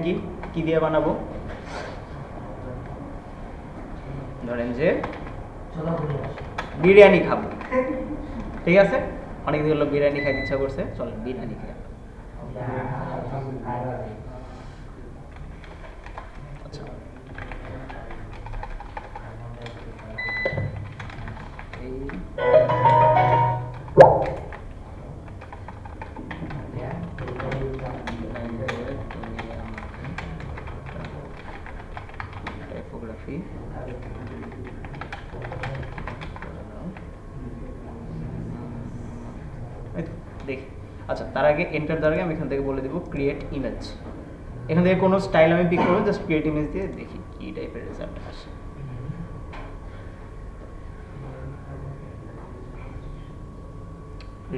কি দিয়ে বানাবো? ধরেন যে চলো ঘুরে আসি। বিরিয়ানি খাবো, ঠিক আছে, অনেক দিন হলো বিরিয়ানি খাইতে ইচ্ছা করছে, চলো বিরিয়ানি খাই। আচ্ছা, এই টাইপোগ্রাফি দেখি। আচ্ছা, তার আগে এন্টার দেওয়ার আগে আমি এখান থেকে বলে দেবো ক্রিয়েট ইমেজ। এখান থেকে কোনো স্টাইল আমি পিক করবো, জাস্ট ক্রিয়েট ইমেজ দিয়ে দেখি কি টাইপের রেজাল্ট আসে।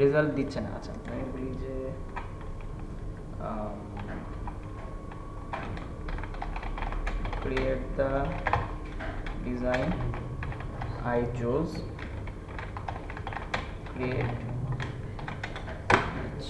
রেজাল্ট দিচ্ছে না। আচ্ছা, আমি বলি যে create the design I chose, create image।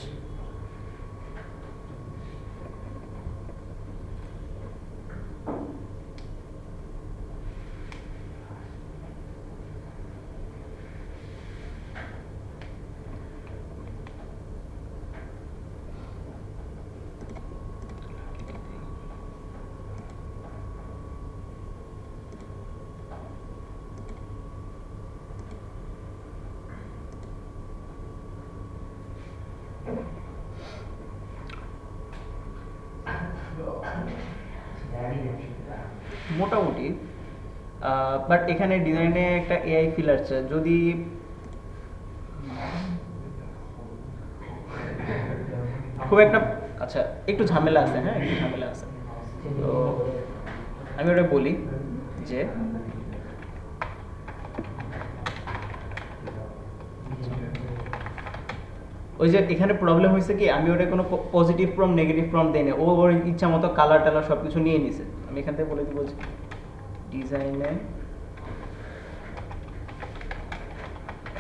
মোটামুটি, বাট এখানে ডিজাইনে একটা এআই ফিল আসছে। যদি খুব একটা, আচ্ছা একটু ঝামেলা আছে, হ্যাঁ একটু ঝামেলা আছে, তো আমি ওটা বলি যে ওই যে এখানে প্রবলেম হয়েছে কি, আমি ওটা কোনো পজিটিভ প্রম্পট নেগেটিভ প্রম্পট দেই না, ও ওর ইচ্ছা মতো কালার টালার সব কিছু নিয়ে নিছে। আমি এখান থেকে বলে দিব যে ডিজাইনে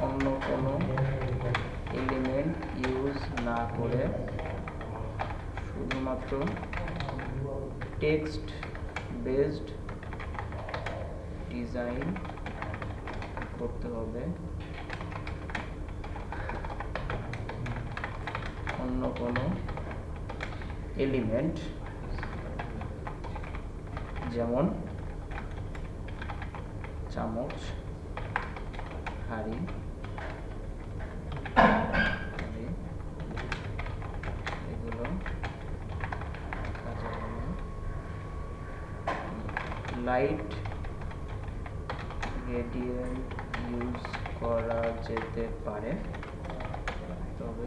অন্য কোনো এলিমেন্ট ইউজ না করে শুধুমাত্র টেক্সট বেসড ডিজাইন করতে হবে, অন্য কোনো এলিমেন্ট যেমন চামচ, হাঁড়ি, এগুলো লাইট গ্রেডিয়েন্ট ইউজ করা যেতে পারে, তবে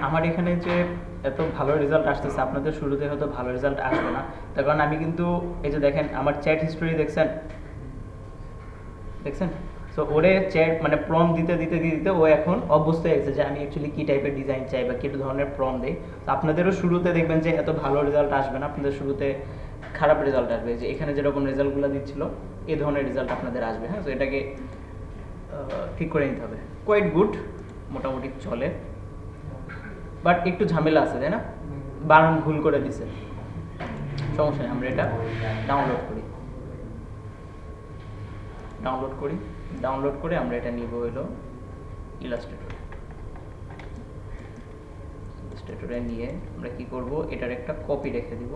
আমার এখানে যে এত ভালো রেজাল্ট আসতেছে, আপনাদের শুরুতে হয়তো ভালো রেজাল্ট আসবে না, তার কারণ আমি কিন্তু এই যে দেখেন আমার চ্যাট হিস্টোরি দেখছেন, সো ওরে চ্যাট মানে প্রম্পট দিতে দিতে দিতে ও এখন অভ্যস্ত হয়ে গেছে যে আমি অ্যাকচুয়ালি কী টাইপের ডিজাইন চাই বা কী ধরনের প্রম্পট দেই। তো আপনাদেরও শুরুতে দেখবেন যে এত ভালো রেজাল্ট আসবে না, আপনাদের শুরুতে খারাপ রেজাল্ট আসবে, যে এখানে যেরকম রেজাল্টগুলো দিচ্ছিল এই ধরনের রেজাল্ট আপনাদের আসবে। হ্যাঁ, তো এটাকে ঠিক করে নিতে হবে। কোয়াইট গুড, মোটামুটি চলে, বাট একটু ঝামেলা আছে, তাই না? বানান ভুল করে দিছে। সমস্যা নেই, আমরা এটা ডাউনলোড করি। ডাউনলোড করে আমরা এটা নিব হলো ইলাস্ট্রেটরে নিয়ে আমরা কি করব, এটার একটা কপি রেখে দিব।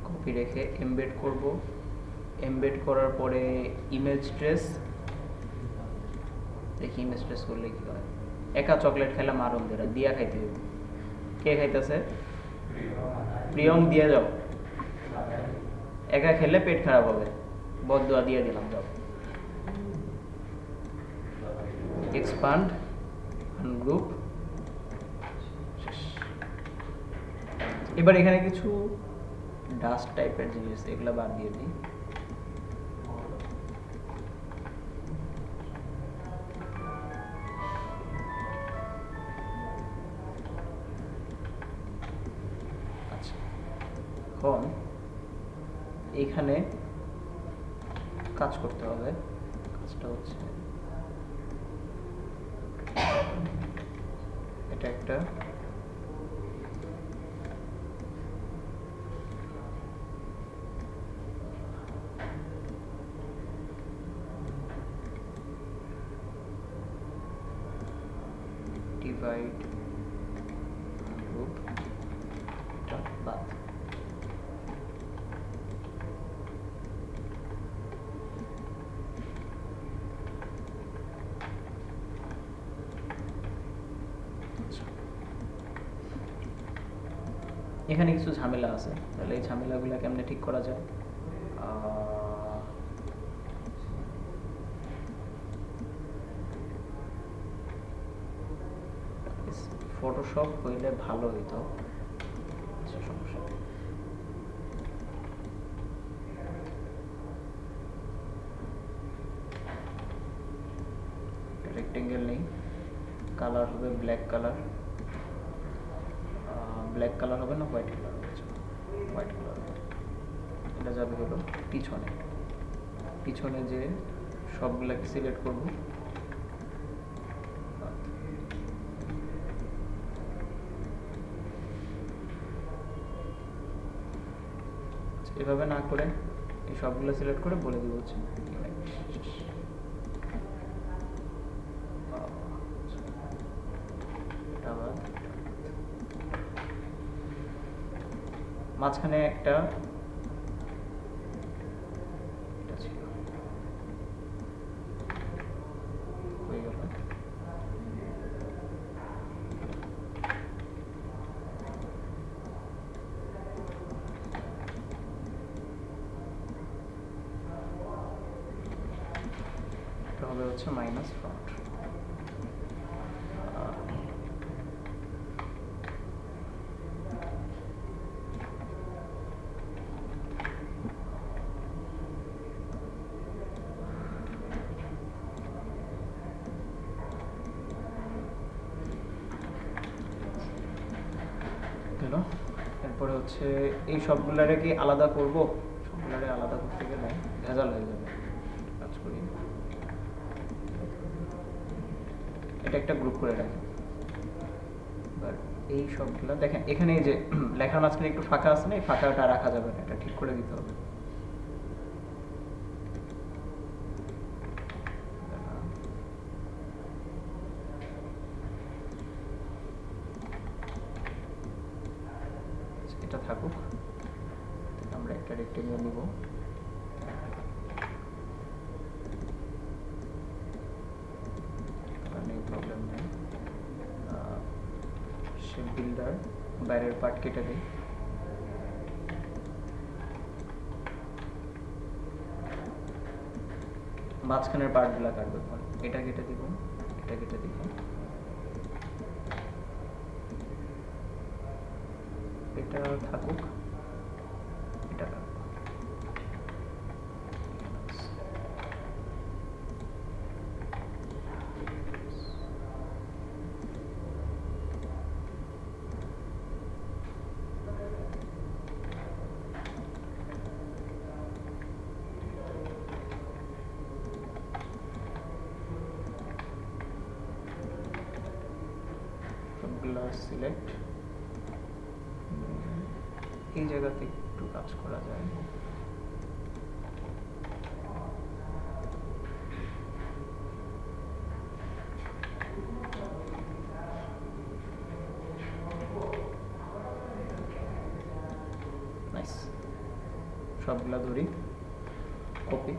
কপি রেখে এমবেড করব। এমবেড করার পরে ইমেজ ট্রেস, দেখি ইমেজ ট্রেস করলে কি হয়। একা চকলেট খেলাম আনন্দেরা দিয়া খাইতে হইব। কে খাইতেছে? প্রিয়ং, দিয়ে যাও। একা খেলে পেট খারাপ হবে, বদদুয়া দিয়ে দিলাম, যাও। Expand, ungroup. এবার এখানে কিছু ডাস্ট টাইপের জিনিস, এগুলো বাদ দিয়ে দিই। আচ্ছা, এখন এইখানে কাজ করতে হবে। কাজটা হচ্ছে এটা একটা ডিভাইড গ্রুপ বাদ। এখানে কিছু ঝামেলা আছে, তাহলে এই ঝামেলাগুলো কেমনে ঠিক করা যায়? ফটোশপ হইলে ভালো হইতো। আচ্ছা, সমস্যা নেই। রেক্টেঙ্গেল নেই, কালার হবে ব্ল্যাক কালার। ব্ল্যাক কালার হবে না হোয়াইট কালার হবে? হোয়াইট কালার হবে। এটা যাবে হলো পিছনে। পিছনে যে সবগুলোকে সিলেক্ট করব। এভাবে না করে এই সবগুলো সিলেক্ট করে বলে দিব হচ্ছে মাঝখানে একটা হয়ে গেল। হবে হচ্ছে মাইনাস ফ্রন্ট। এরপরে হচ্ছে এই সবগুলারে কি আলাদা করব? সবগুলারে আলাদা করতে গেলে ভেজাল হয়ে যাবে। কাজ করি, এটা একটা গ্রুপ করে রাখি। এবার এই সবগুলা দেখেন, এখানে এই যে লেখার মাঝখানে একটু ফাঁকা আছে না, এই ফাঁকাটা রাখা যাবে না, এটা ঠিক করে দিতে হবে। এটা থাকুক, আমরা একটা রেক্টেঙ্গেল নিব। প্রবলেম নেই। শেপ বিল্ডার বাইরের পার্ট কেটে দিই। মাঝখানের পার্টগুলো কাটবে, এটা কেটে দিব, এটা কেটে দিব। এটা থাকুক, এটা থাকুক। সবগুলো সিলেক্ট। এই জায়গাতে একটু কাজ করা যায়। নাইস, সবগুলা ধরি, কপি,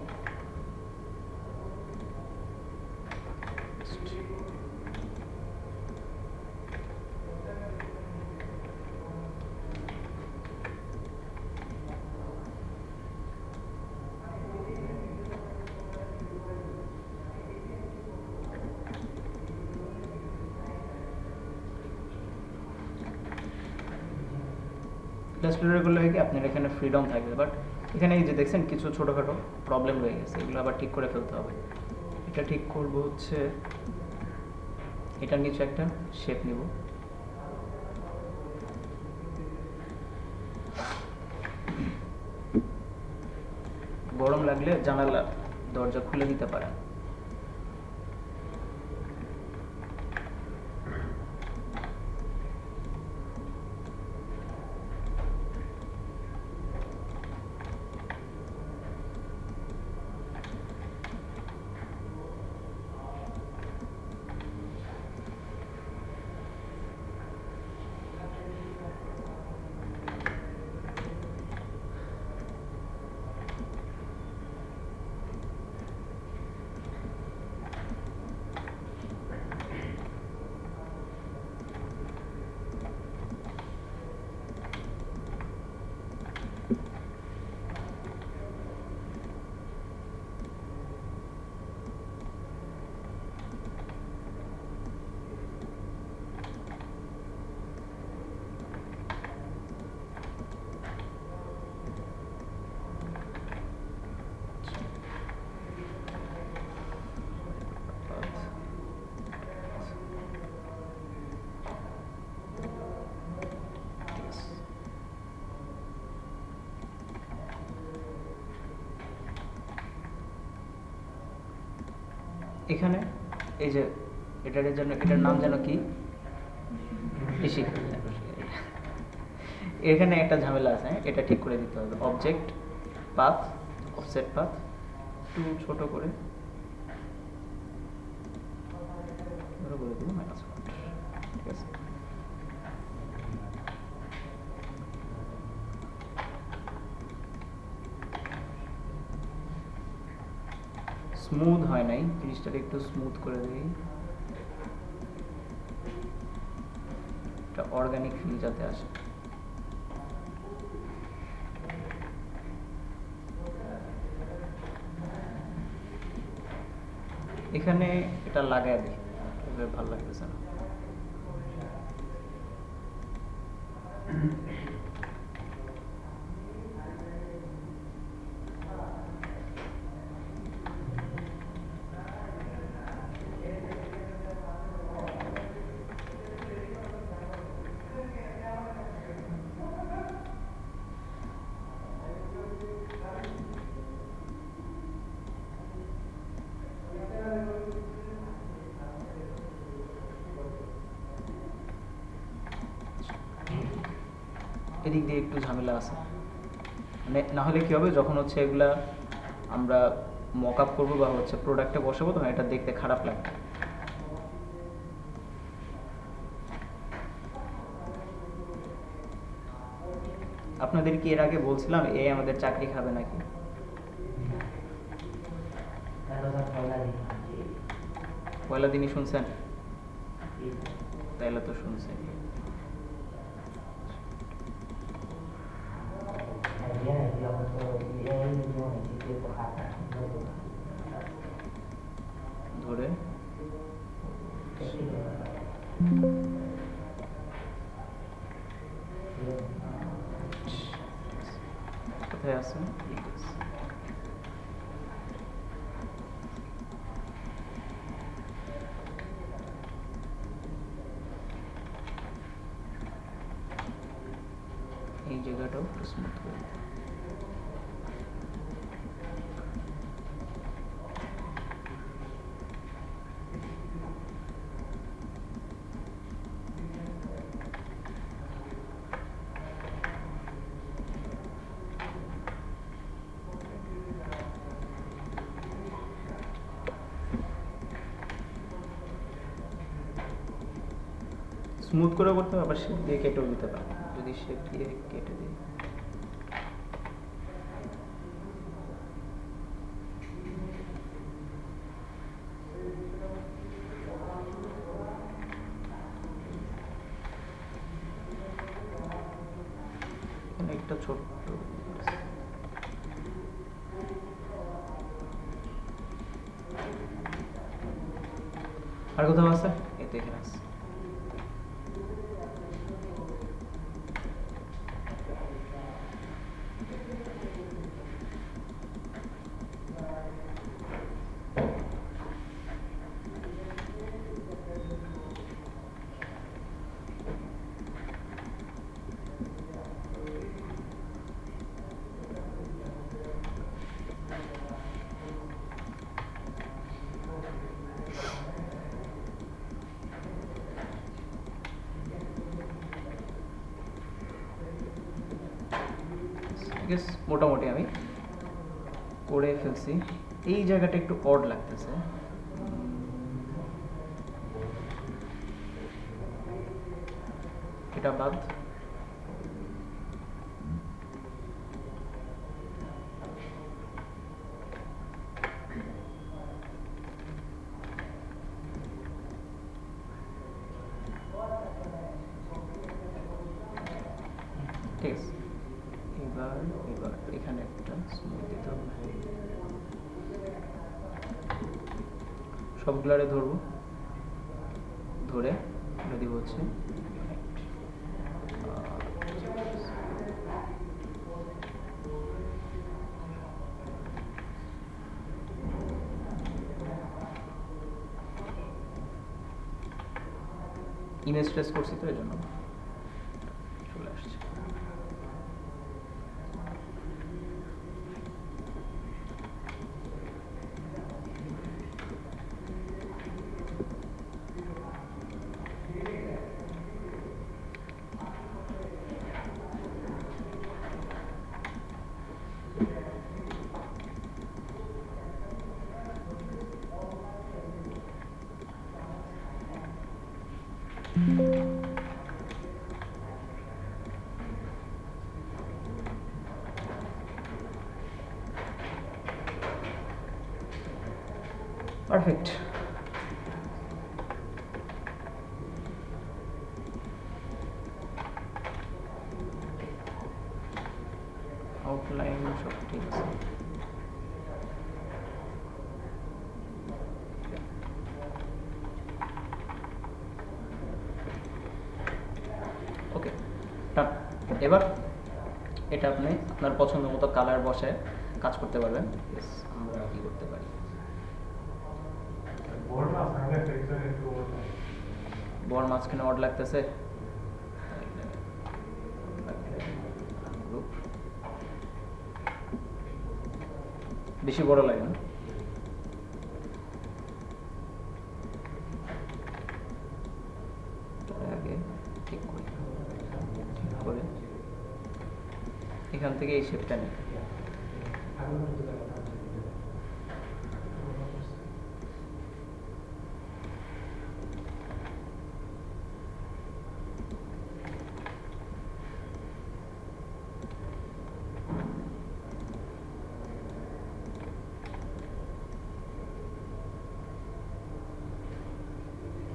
ইলাস্ট্রেটর করলে হয় কি আপনার এখানে ফ্রিডম থাকবে, বাট এখানে এই যে দেখছেন কিছু ছোটোখাটো প্রবলেম রয়ে গেছে, এগুলো আবার ঠিক করে ফেলতে হবে। এটা ঠিক করব হচ্ছে এটার নিচে একটা শেপ নিব, গরম লাগলে জানালা দরজা খুলে দিতে পারেন। এখানে এই যে এটার জন্য এটার নাম যেন কি, এখানে একটা ঝামেলা আছে, এটা ঠিক করে দিতে হবে। অবজেক্ট পাথ, অফসেট পাথ একটু ছোট করে বলে দিব -1, ঠিক আছে। স্মুথ হয় নাই, জিনিসটাকে একটু স্মুথ করে দিই, একটা অর্গানিক ফিল যাতে আসে। এখানে এটা লাগাই দিই, ভালো লাগতেছে না। এদিক দিয়ে একটু ঝামেলা আছে, মানে না হলে কি হবে, যখন হচ্ছে এগুলা আমরা মক আপ করবো বা হচ্ছে প্রোডাক্টে বসাবো তখন এটা দেখতে খারাপ লাগবে। আপনাদের কি এর আগে বলছিলাম এ আমাদের চাকরি খাবে নাকি? পয়লা দিনই শুনছেন? তাইলে তো শুনছেন। ধরে কোথায় আছেন? এই জায়গাটাও স্মুথ করে স্মুথ করে করতে হবে, আবার শেপ দিয়ে কেটেও দিতে পারে। যদি শেপ দিয়ে কেটে দিই, একটা ছোট্ট আর কোথাও আছে, এতে এখানে আছে। মোটামুটি আমি করে ফেলছি। এই জায়গাটা একটু অড লাগতেছে, এটা বাদ। ঠিক আছে, এবার এখানে একটা স্মুথ দিতে হবে। সবগুলারে ধরবো, ধরে দিব হচ্ছে ইমেজ ট্রেস করছি, তো এই জন্য চলে আসছে। পারফেক্ট। আউটলাইন সব ঠিক আছে। ওকে, এবার এটা আপনি আপনার পছন্দ মতো কালার বসে কাজ করতে পারবেন। আমরা কি করতে পারি, বড় মাঝখানে অড লাগতেছে, বেশি বড় লাগে না। আগে ঠিক করে এখান থেকে এই শেপটা নিই।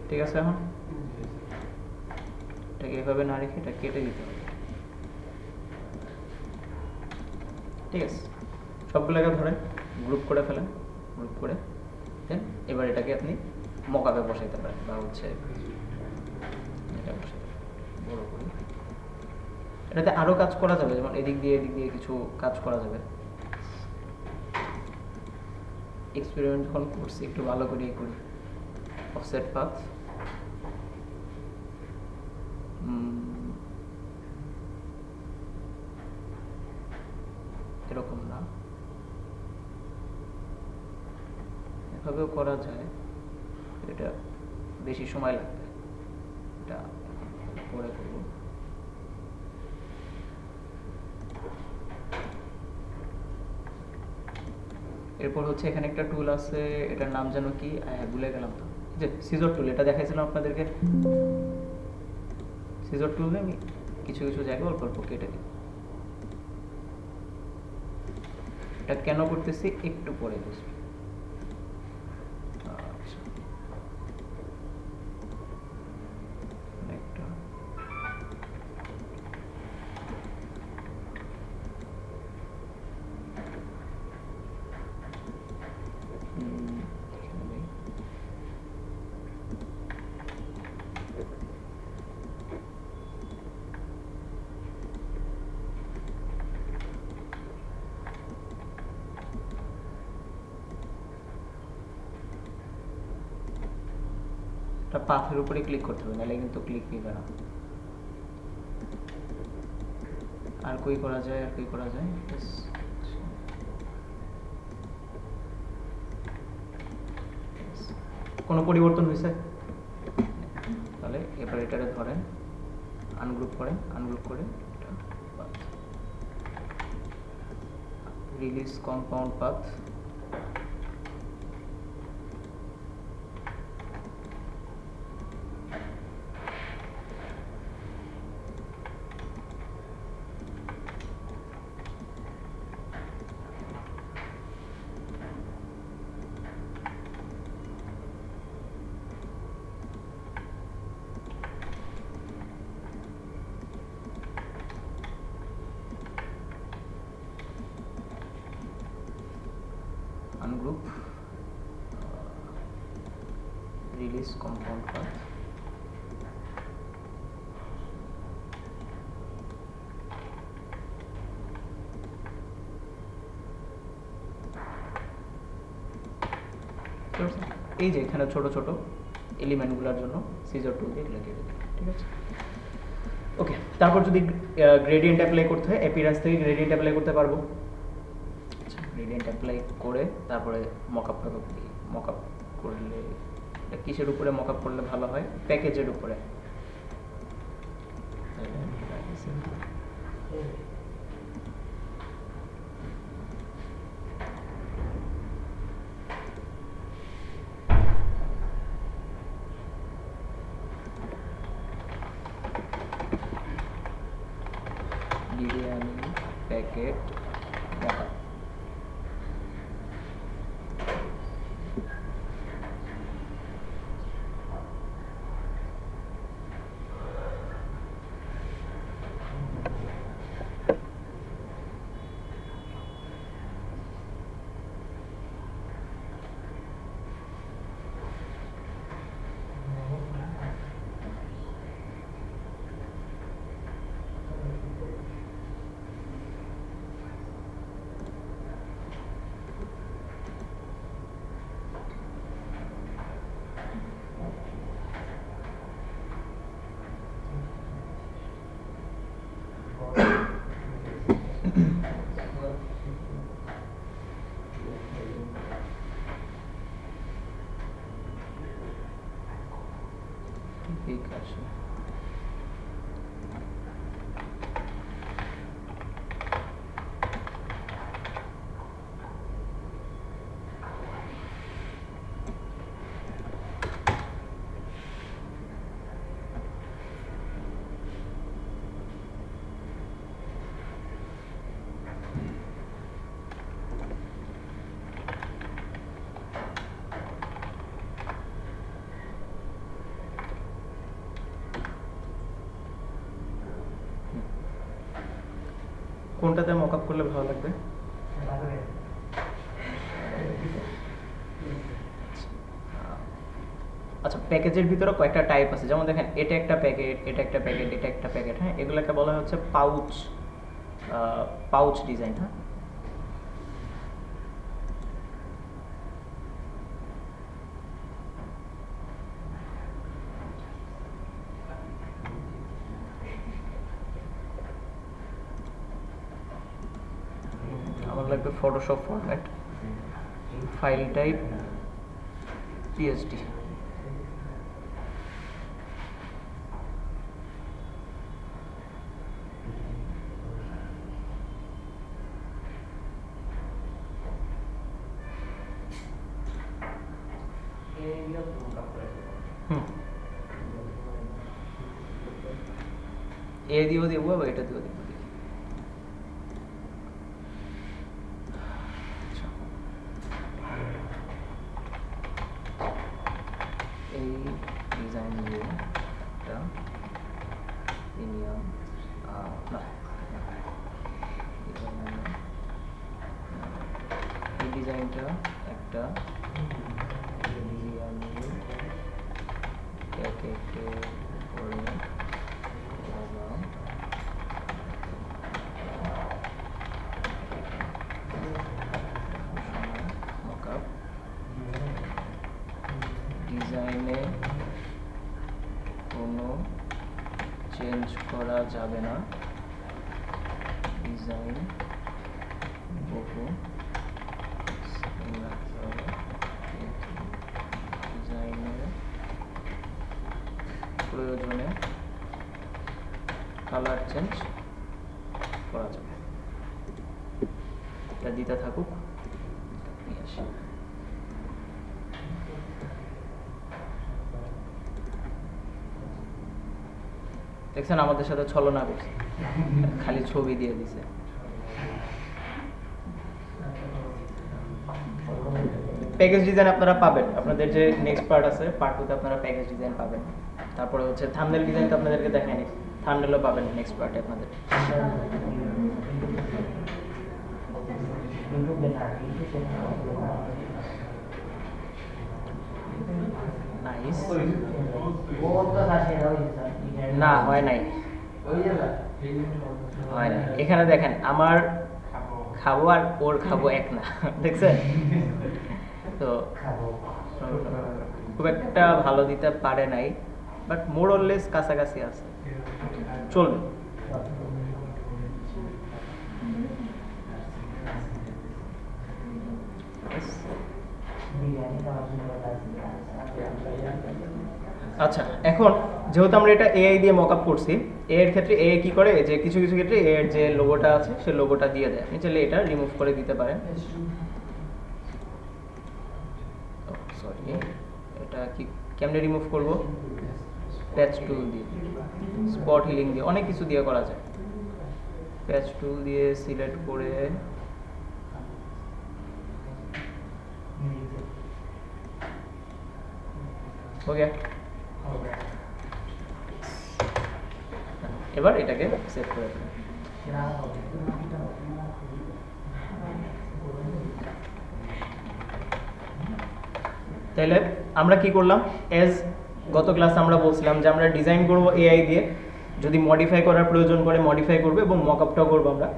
ঠিক আছে, এখন এটাকে এভাবে না রেখে এটা কেটে দিতে হবে। ঠিক আছে, সবগুলোকে ধরে গ্রুপ করে ফেলেন, গ্রুপ করে দেন এবার এটাকে আপনি মকাপে বসাইতে পারেন, বা হচ্ছে এটা বসাইতে বড় করে। এটাতে আরও কাজ করা যাবে, যেমন এদিক দিয়ে কিছু কাজ করা যাবে। এক্সপেরিমেন্ট যখন করছি একটু ভালো করেই করি। অফসেট পাথ এরকম না, এভাবেও করা যায়, এটা বেশি সময় লাগবে, এটা পরে করব। এরপর হচ্ছে এখানে একটা টুল আছে, এটার নাম যেন কি ভুলে গেলাম তো, যে সিজর টুল, এটা দেখাইছিলাম আপনাদেরকে। সিজার টুল দিয়ে আমি কিছু কিছু জায়গায় অল্প অল্প কেটে দিই। এটা কেন করতেছি একটু পরে বুঝবি। আচ্ছা, একটা এখানে নেই। পাথের উপরে ক্লিক করতে হবে, নাহলে কিন্তু ক্লিক নিবে না। আর কই করা যায়, আর কই করা যায়? কোনো পরিবর্তন হয়েছে? তাহলে এবার এটারে ধরেন, আনগ্রুপ করেন, আনগ্রুপ করে এটা release compound path. ungroup, release compound path, এই যে এখানে ছোট ছোট এলিমেন্টগুলোর জন্য সিজার টুল দিয়ে এগুলো কেটে দিই, ঠিক আছে। ওকে, তারপর যদি গ্রেডিয়েন্ট অ্যাপ্লাই করতে হয়, অ্যাপিয়ারেন্স থেকে গ্রেডিয়েন্ট অ্যাপ্লাই করতে পারবো। আচ্ছা, গ্রেডিয়েন্ট অ্যাপ্লাই করে তারপরে মকআপ দিই। মকআপ করলে এটা কিসের উপরে মকআপ করলে ভালো হয়? প্যাকেজের উপরে। Biryani packet mockup. ঠিক আছে, কোনটাতে মকআপ করলে ভালো লাগবে? আচ্ছা, প্যাকেজের ভিতরে কয়েকটা টাইপ আছে, যেমন দেখেন এটা একটা প্যাকেট, এটা একটা প্যাকেট, এটা একটা প্যাকেট। হ্যাঁ, এগুলোকে বলা হচ্ছে পাউচ, পাউচ ডিজাইন। হ্যাঁ, আমার লাগবে Photoshop format, file type PSD. এ দিয়েও দেবো আবার এটা দিয়েও দেবো। আচ্ছা। এই ডিজাইন দিয়ে একটা প্রিমিয়াম না এই ডিজাইনটা একটা প্যাকেটে করে লাগাও। মকআপ ডিজাইনে কোনো চেঞ্জ করা যাবে না, ডিজাইন বহু ডিজাইনের প্রয়োজনে কালার চেঞ্জ করা যাবে। এটা দিতে থাকুক, নিয়ে আসি। দেখছেন আমাদের সাথে ছলনা করছে, খালি ছবি দিয়ে দিছে। প্যাকেজ ডিজাইন আপনারা পাবেন, আপনাদের যে নেক্সট পার্ট আছে পার্ট 2 তে আপনারা প্যাকেজ ডিজাইন পাবেন। তারপরে হচ্ছে থাম্বনেল ডিজাইন তো আপনাদেরকে দেখাইনি, থাম্বনেলও পাবেন নেক্সট পার্টে আপনাদের। নাইস। না হয় নাই, হয় নাই। এখানে দেখেন আমার খাবো আর ওর খাবো এক না, দেখছেন তো খুব একটা ভালো দিতে পারে নাই, বাট মোর অর লেস কাছাকাছি আছে, চলবে। আচ্ছা, এখন যেহেতু আমরা এটা এআই দিয়ে মকআপ করছি, এ এর ক্ষেত্রে এ কি করে যে কিছু কিছু ক্ষেত্রে এর যে লোগোটা আছে সে লোগোটা দিয়ে দেয়। আপনি চাইলে এটা রিমুভ করে দিতে পারেন। সরি, এটা কি কেমনে রিমুভ করব? প্যাচ টুল দিয়ে, স্পট হিলিং দিয়ে, অনেক কিছু দিয়ে করা যায়। প্যাচ টুল দিয়ে সিলেক্ট করে ওকে, এবার এটাকে সেভ করে দিন। তাহলে আমরা কি করলাম, এজ গত ক্লাসে আমরা বলছিলাম যে আমরা ডিজাইন করব এআই দিয়ে, যদি মডিফাই করার প্রয়োজন পড়ে মডিফাই করবে, এবং মকআপটাও করবো আমরা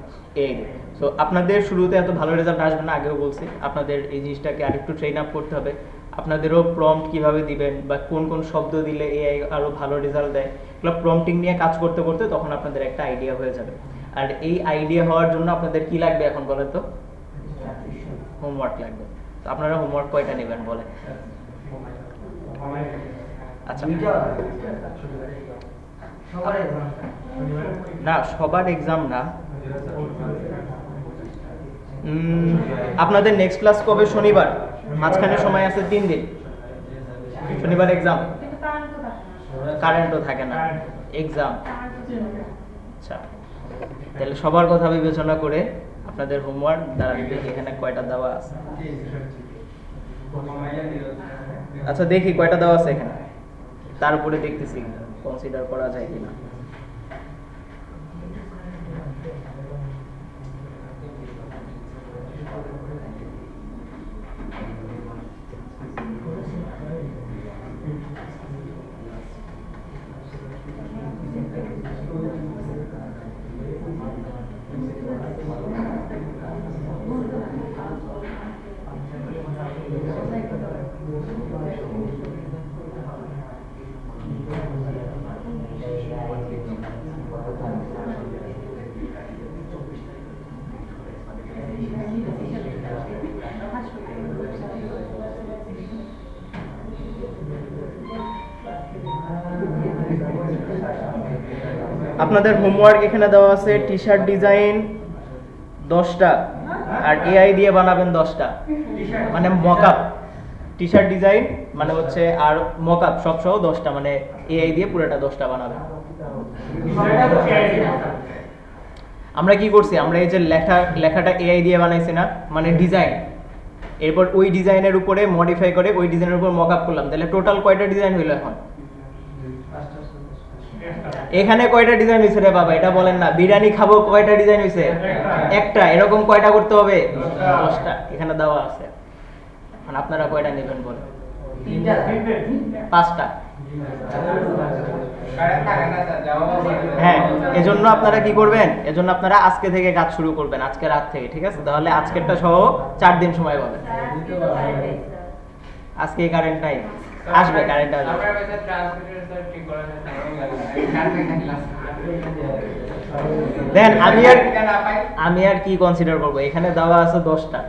এআই দিয়ে। সো আপনাদের শুরুতে এত ভালো রেজাল্ট আসবে না, আগেও বলছি, আপনাদের এই জিনিসটাকে আরেকটু ট্রেন আপ করতে হবে। আপনাদেরও প্রম্পট কিভাবে দিবেন বা কোন কোন শব্দ দিলে এআই আরও ভালো রেজাল্ট দেয়, এগুলো প্রম্পটিং নিয়ে কাজ করতে করতে তখন আপনাদের একটা আইডিয়া হয়ে যাবে। আর এই আইডিয়া হওয়ার জন্য আপনাদের কি লাগবে এখন বলেন তো? হোমওয়ার্ক লাগবে। তো আপনারা হোমওয়ার্ক কয়টা নেবেন বলেন? আচ্ছা, না সবার এক্সাম না। আপনাদের নেক্সট ক্লাস কবে? শনিবার, মাঝখানে সময় আছে 3 দিন। শনিবার এক্সাম, কারেন্টও থাকে না, এক্সাম। আচ্ছা, তাহলে সবার কথা বিবেচনা করে আপনাদের হোমওয়ার্ক দাঁড়ান, দেখি এখানে কয়টা দেওয়া আছে। আচ্ছা দেখি কয়টা দেওয়া আছে এখানে, তার উপরে দেখতেছি কনসিডার করা যায় কিনা। আপনাদের হোমওয়ার্ক এখানে দেওয়া আছে টি শার্ট ডিজাইন 10টা আর এআই দিয়ে বানাবেন 10টা, মানে মকআপ। টি শার্ট ডিজাইন মানে হচ্ছে আর মকআপ সব সহ 10টা, মানে এআই দিয়ে পুরোটা 10টা বানাবেন। আমরা কি করছি, আমরা এই যে লেখাটা এআই দিয়ে বানাইছি না, মানে ডিজাইন, এরপর ওই ডিজাইনের উপরে মডিফাই করে ওই ডিজাইনের উপর মকআপ করলাম, তাহলে টোটাল কয়টা ডিজাইন হইলো এখন? এখানে কয়টা ডিজাইন হয়েছে রে বাবা, এটা বলেন না। বিরিয়ানি খাবো, কয়টা ডিজাইন হয়েছে? একটা। এরকম কয়টা করতে হবে? 10টা। এখানে দেওয়া আছে। মানে আপনারা কয়টা নেবেন বলেন? 5টা। হ্যাঁ, এজন্য আপনারা কি করবেন, এজন্য আপনারা আজকে থেকে কাজ শুরু করবেন, আজকে রাত থেকে, ঠিক আছে? তাহলে আজকেরটা সহ 4 দিন সময় পাবেন। আজকে কারেন্ট নাই, আসবে, কারেন্ট আসবে। দেন আমি আর কি কনসিডার করব, এখানে দেওয়া আছে 10টা,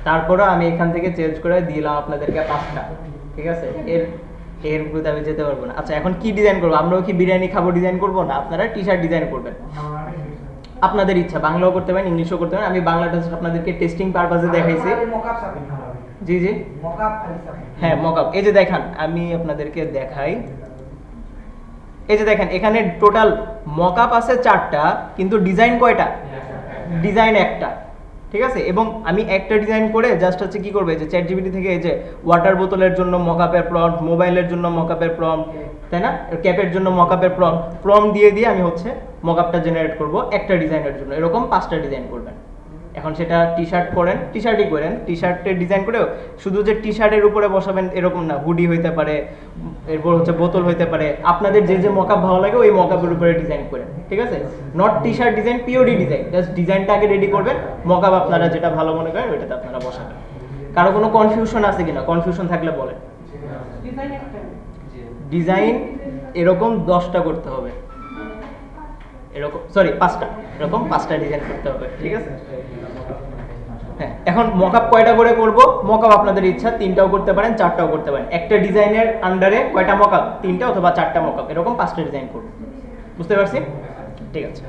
তারপরে আমি এখান থেকে চেঞ্জ করে দিলাম আপনাদেরকে 5টা, ঠিক আছে? এর উপরে আমি যেতে পারবো না। আচ্ছা, এখন কি ডিজাইন করবো? আমরাও কি বিরিয়ানি খাবো ডিজাইন করবো না? আপনারা টি শার্ট ডিজাইন করবেন, আপনাদের ইচ্ছা। বাংলাও করতে পারেন, ইংলিশও করতে পারেন। আমি বাংলাটা আপনাদেরকে টেস্টিং পারপাসে দেখাইছি। জি জি, হ্যাঁ মকআপ। এই যে দেখেন, আমি আপনাদেরকে দেখাই, এই যে দেখেন এখানে টোটাল মকআপ আছে 4টা, কিন্তু ডিজাইন কয়টা? ডিজাইন একটা, ঠিক আছে? এবং আমি একটা ডিজাইন করে জাস্ট হচ্ছে কি করবে, যে চ্যাট জিপিটি থেকে এই যে ওয়াটার বোতলের জন্য মকআপের প্রম্পট, মোবাইলের জন্য মকআপের প্রম্পট, তাই না, ক্যাপের জন্য মকআপের প্রম্পট দিয়ে আমি হচ্ছে মকআপটা জেনারেট করব একটা ডিজাইনের জন্য। এরকম 5টা ডিজাইন করবেন। এখন সেটা টি শার্ট করেন, টি শার্টই করেন, টি শার্টের ডিজাইন করেও শুধু যে টি শার্টের উপরে বসাবেন এরকম না, হুডি হইতে পারে, এরপর হচ্ছে বোতল হইতে পারে, আপনাদের যে যে মকআপ ভালো লাগে ওই মকআপের উপরে ডিজাইন করেন, ঠিক আছে? Not T shirt design, POD design. Just ডিজাইনটা আগে রেডি করবেন, মকআপ আপনারা যেটা ভালো মনে করেন ওইটাতে আপনারা বসাবেন। কারো কোনো কনফিউশন আছে কিনা? কনফিউশন থাকলে বলেন। ডিজাইন এরকম 10টা করতে হবে, এরকম, সরি 5টা, এরকম 5টা ডিজাইন করতে হবে, ঠিক আছে? হ্যাঁ, এখন মকআপ কয়টা করে করব? মকআপ আপনাদের ইচ্ছা, 3টাও করতে পারেন, 4টাও করতে পারেন। একটা ডিজাইনের আন্ডারে কয়টা মকআপ? 3টা অথবা 4টা মকআপ, এরকম 5টা ডিজাইন করব। বুঝতে পারছি? ঠিক আছে।